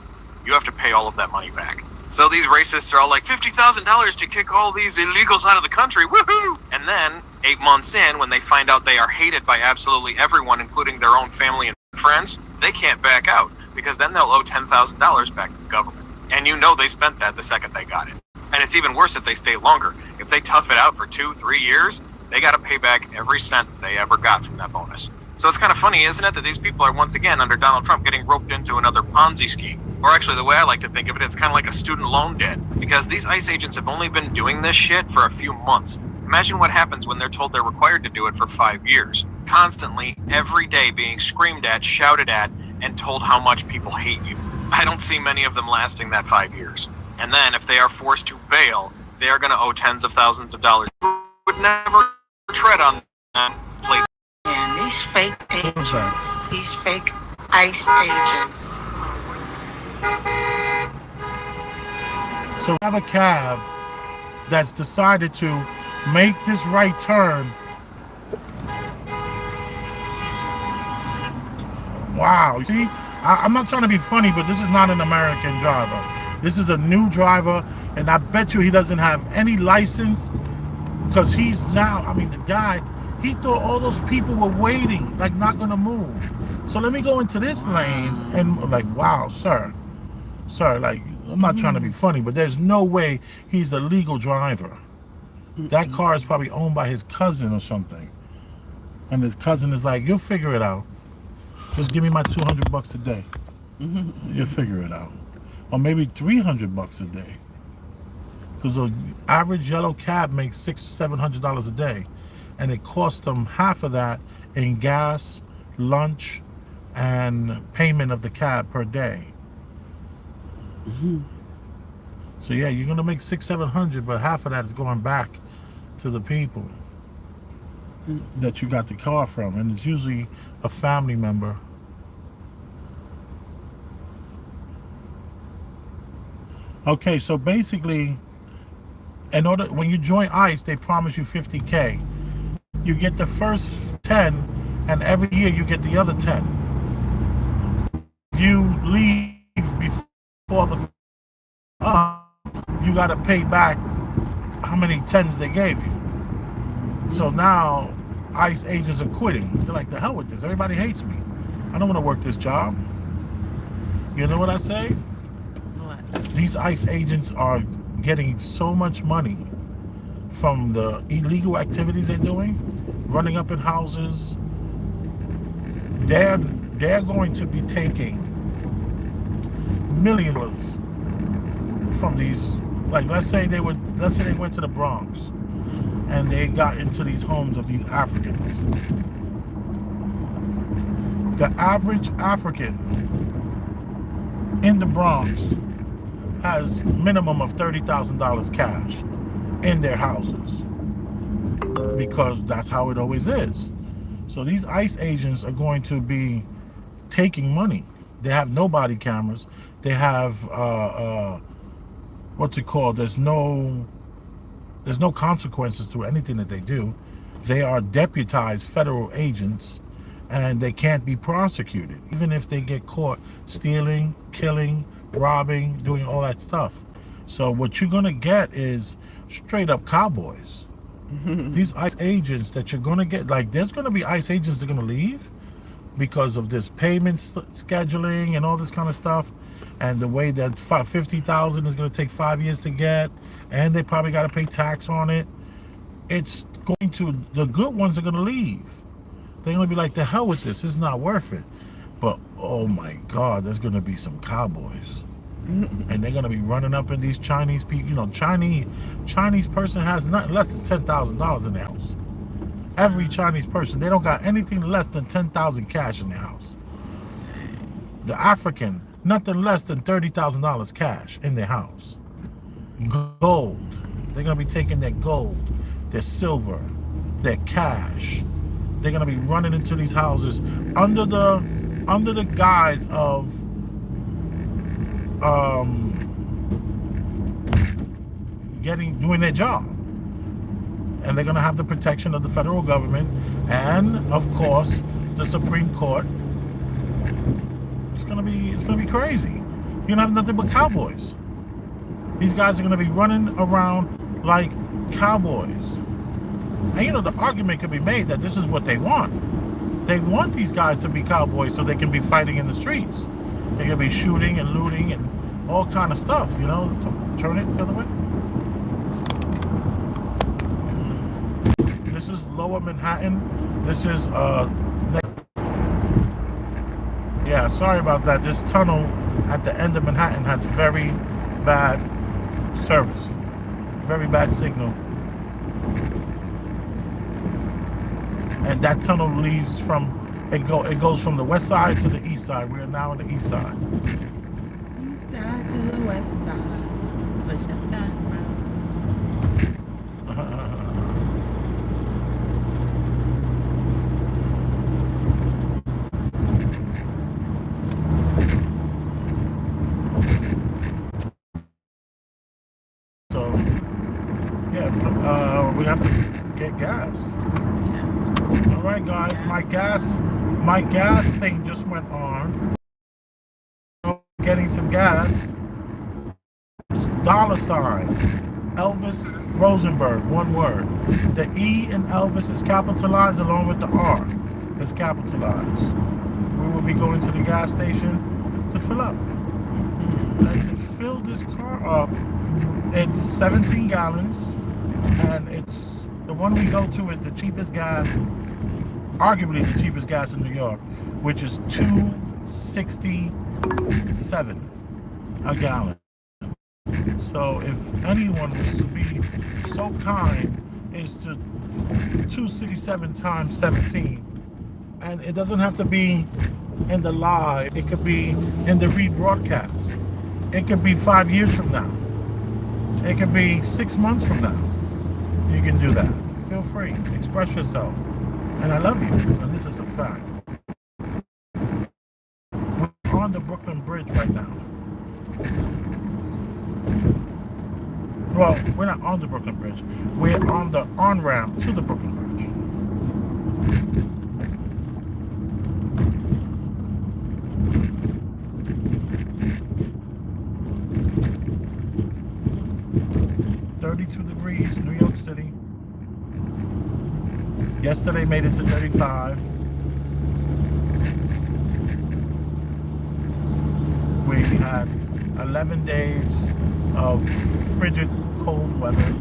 you have to pay all of that money back. So these racists are all like, $50,000 to kick all these illegals out of the country, woohoo! And then, 8 months in, when they find out they are hated by absolutely everyone, including their own family and friends, they can't back out, because then they'll owe $10,000 back to the government. And you know they spent that the second they got it. And it's even worse if they stay longer. If they tough it out for 2-3 years, They got to pay back every cent they ever got from that bonus. So it's kind of funny, isn't it, that these people are once again, under Donald Trump, getting roped into another Ponzi scheme. Or actually, the way I like to think of it, it's kind of like a student loan debt. Because these ICE agents have only been doing this shit for a few months. Imagine what happens when they're told they're required to do it for 5 years. Constantly, every day being screamed at, shouted at, and told how much people hate you. I don't see many of them lasting that 5 years. And then, if they are forced to bail, they are going to owe tens of thousands of dollars. Would never tread on that plate. And these fake agents, these fake ICE agents. So I have a cab that's decided to make this right turn. Wow. See, I'm not trying to be funny, but this is not an American driver. This is a new driver, and I bet you he doesn't have any license, because he's now, I mean, the guy, he thought all those people were waiting, like not gonna move. So let me go into this lane, and like, wow, sir, like, I'm not trying to be funny, but there's no way he's a legal driver. That car is probably owned by his cousin or something. And his cousin is like, you'll figure it out. Just give me my $200 a day. You'll figure it out. Or maybe $300 a day. Because an average yellow cab makes $600-700 a day. And it costs them half of that in gas, lunch, and payment of the cab per day. So yeah, you're gonna make $600-700, but half of that is going back to the people that you got the car from, and it's usually a family member. Okay, so basically, in order, when you join ICE, they promise you $50K. You get the first 10, and every year you get the other 10. You leave before the you got to pay back how many 10s they gave you. So now ICE agents are quitting. They're like, the hell with this. Everybody hates me. I don't want to work this job. You know what I say? What? These ICE agents are getting so much money from the illegal activities they're doing, running up in houses. They're going to be taking millions from these, like, let's say they went to the Bronx and they got into these homes of these Africans. The average African in the Bronx has minimum of $30,000 cash in their houses, because that's how it always is. So these ICE agents are going to be taking money. They have no body cameras. They have what's it called? There's no consequences to anything that they do. They are deputized federal agents, and they can't be prosecuted, even if they get caught stealing, killing, robbing, doing all that stuff. So what you're gonna get is straight up cowboys. These ICE agents that you're gonna get, like, there's gonna be ICE agents that are gonna leave because of this payment scheduling and all this kind of stuff, and the way that $50,000 is gonna take 5 years to get, and they probably got to pay tax on it. It's going to, the good ones are gonna leave. They're gonna be like, the hell with this. It's not worth it. But oh my God, there's gonna be some cowboys. And they're gonna be running up in these Chinese people. You know, Chinese person has nothing less than $10,000 in their house. Every Chinese person, they don't got anything less than 10,000 cash in their house. The African, nothing less than $30,000 cash in their house. Gold, they're gonna be taking their gold, their silver, their cash. They're gonna be running into these houses under the guise of doing their job. And they're gonna have the protection of the federal government and, of course, the Supreme Court. It's gonna be crazy. You're gonna have nothing but cowboys. These guys are gonna be running around like cowboys. And you know, the argument could be made that this is what they want. They want these guys to be cowboys so they can be fighting in the streets. They're gonna be shooting and looting and all kind of stuff, you know. So turn it the other way. Lower Manhattan. This is yeah, sorry about that. This tunnel at the end of Manhattan has very bad service, very bad signal. And that tunnel leads from it goes from the west side to the east side. We are now on the east side. East side to the west side. Push up that So yeah, we have to get gas. Yes. All right, guys, my gas thing just went on. Getting some gas. It's $sign Elvis Rosenberg, one word. The E in Elvis is capitalized along with the R is capitalized. We will be going to the gas station to fill up. And to fill this car up, it's 17 gallons, and it's the one we go to is the cheapest gas, arguably the cheapest gas in New York, which is $2.67 a gallon. So if anyone was to be so kind is to $2.67 times 17, and it doesn't have to be in the live, it could be in the rebroadcast. It could be 5 years from now. It could be 6 months from now. You can do that. Feel free. Express yourself. And I love you. And this is a fact. We're on the Brooklyn Bridge right now. Well, we're not on the Brooklyn Bridge. We're on the on-ramp to the Brooklyn Bridge. 32 degrees, New York City. Yesterday made it to 35. We had 11 days of frigid cold weather,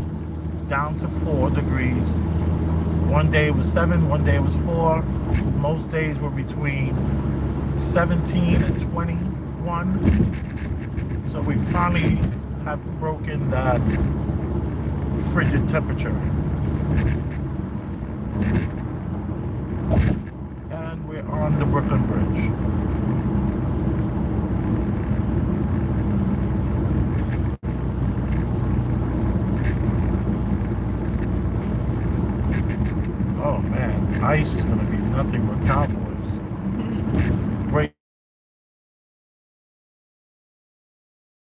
down to 4 degrees. One day it was 7, one day it was 4. Most days were between 17 and 21. So we finally have broken that frigid temperature. And we're on the Brooklyn Bridge. Oh man, ice is gonna be nothing but cowboys. Break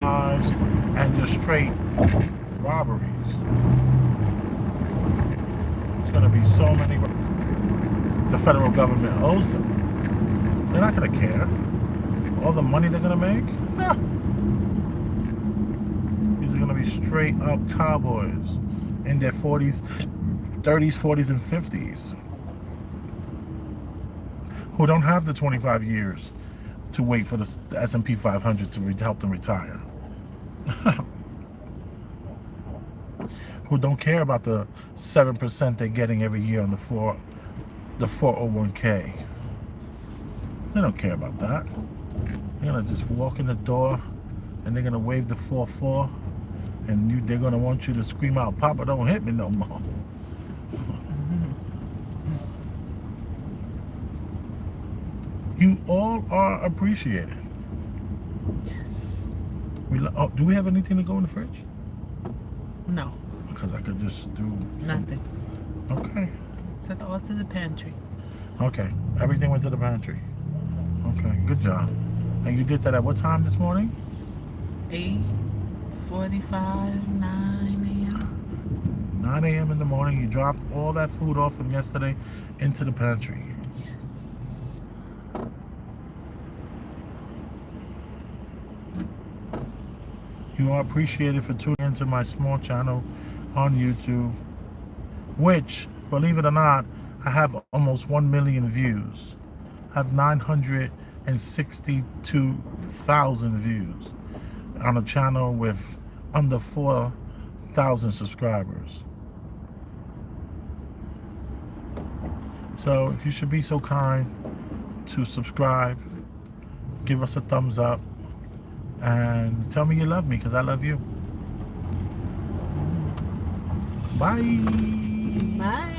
lives and just straight robberies. It's going to be so many. The federal government owes them. They're not going to care. All the money they're going to make. These are going to be straight up cowboys in their 40s, 30s, 40s, and 50s who don't have the 25 years to wait for the S&P 500 to help them retire. Who don't care about the 7% they're getting every year on the 401k. They don't care about that. They're gonna just walk in the door and they're gonna wave the 4-4, and they're gonna want you to scream out, "Papa, don't hit me no more." You all are appreciated. Yes. Do we have anything to go in the fridge? No. Because I could just do Nothing. Okay. All to the pantry. Okay. Everything went to the pantry. Okay. Good job. And you did that at what time this morning? 8:45, 9 a.m. 9 a.m. in the morning. You dropped all that food off from yesterday into the pantry. Yes. You are appreciated for tuning into my small channel on YouTube, which, believe it or not, I have almost 1 million views. I have 962,000 views on a channel with under 4,000 subscribers. So if you should be so kind to subscribe, give us a thumbs up, and tell me you love me, because I love you. Bye. Bye.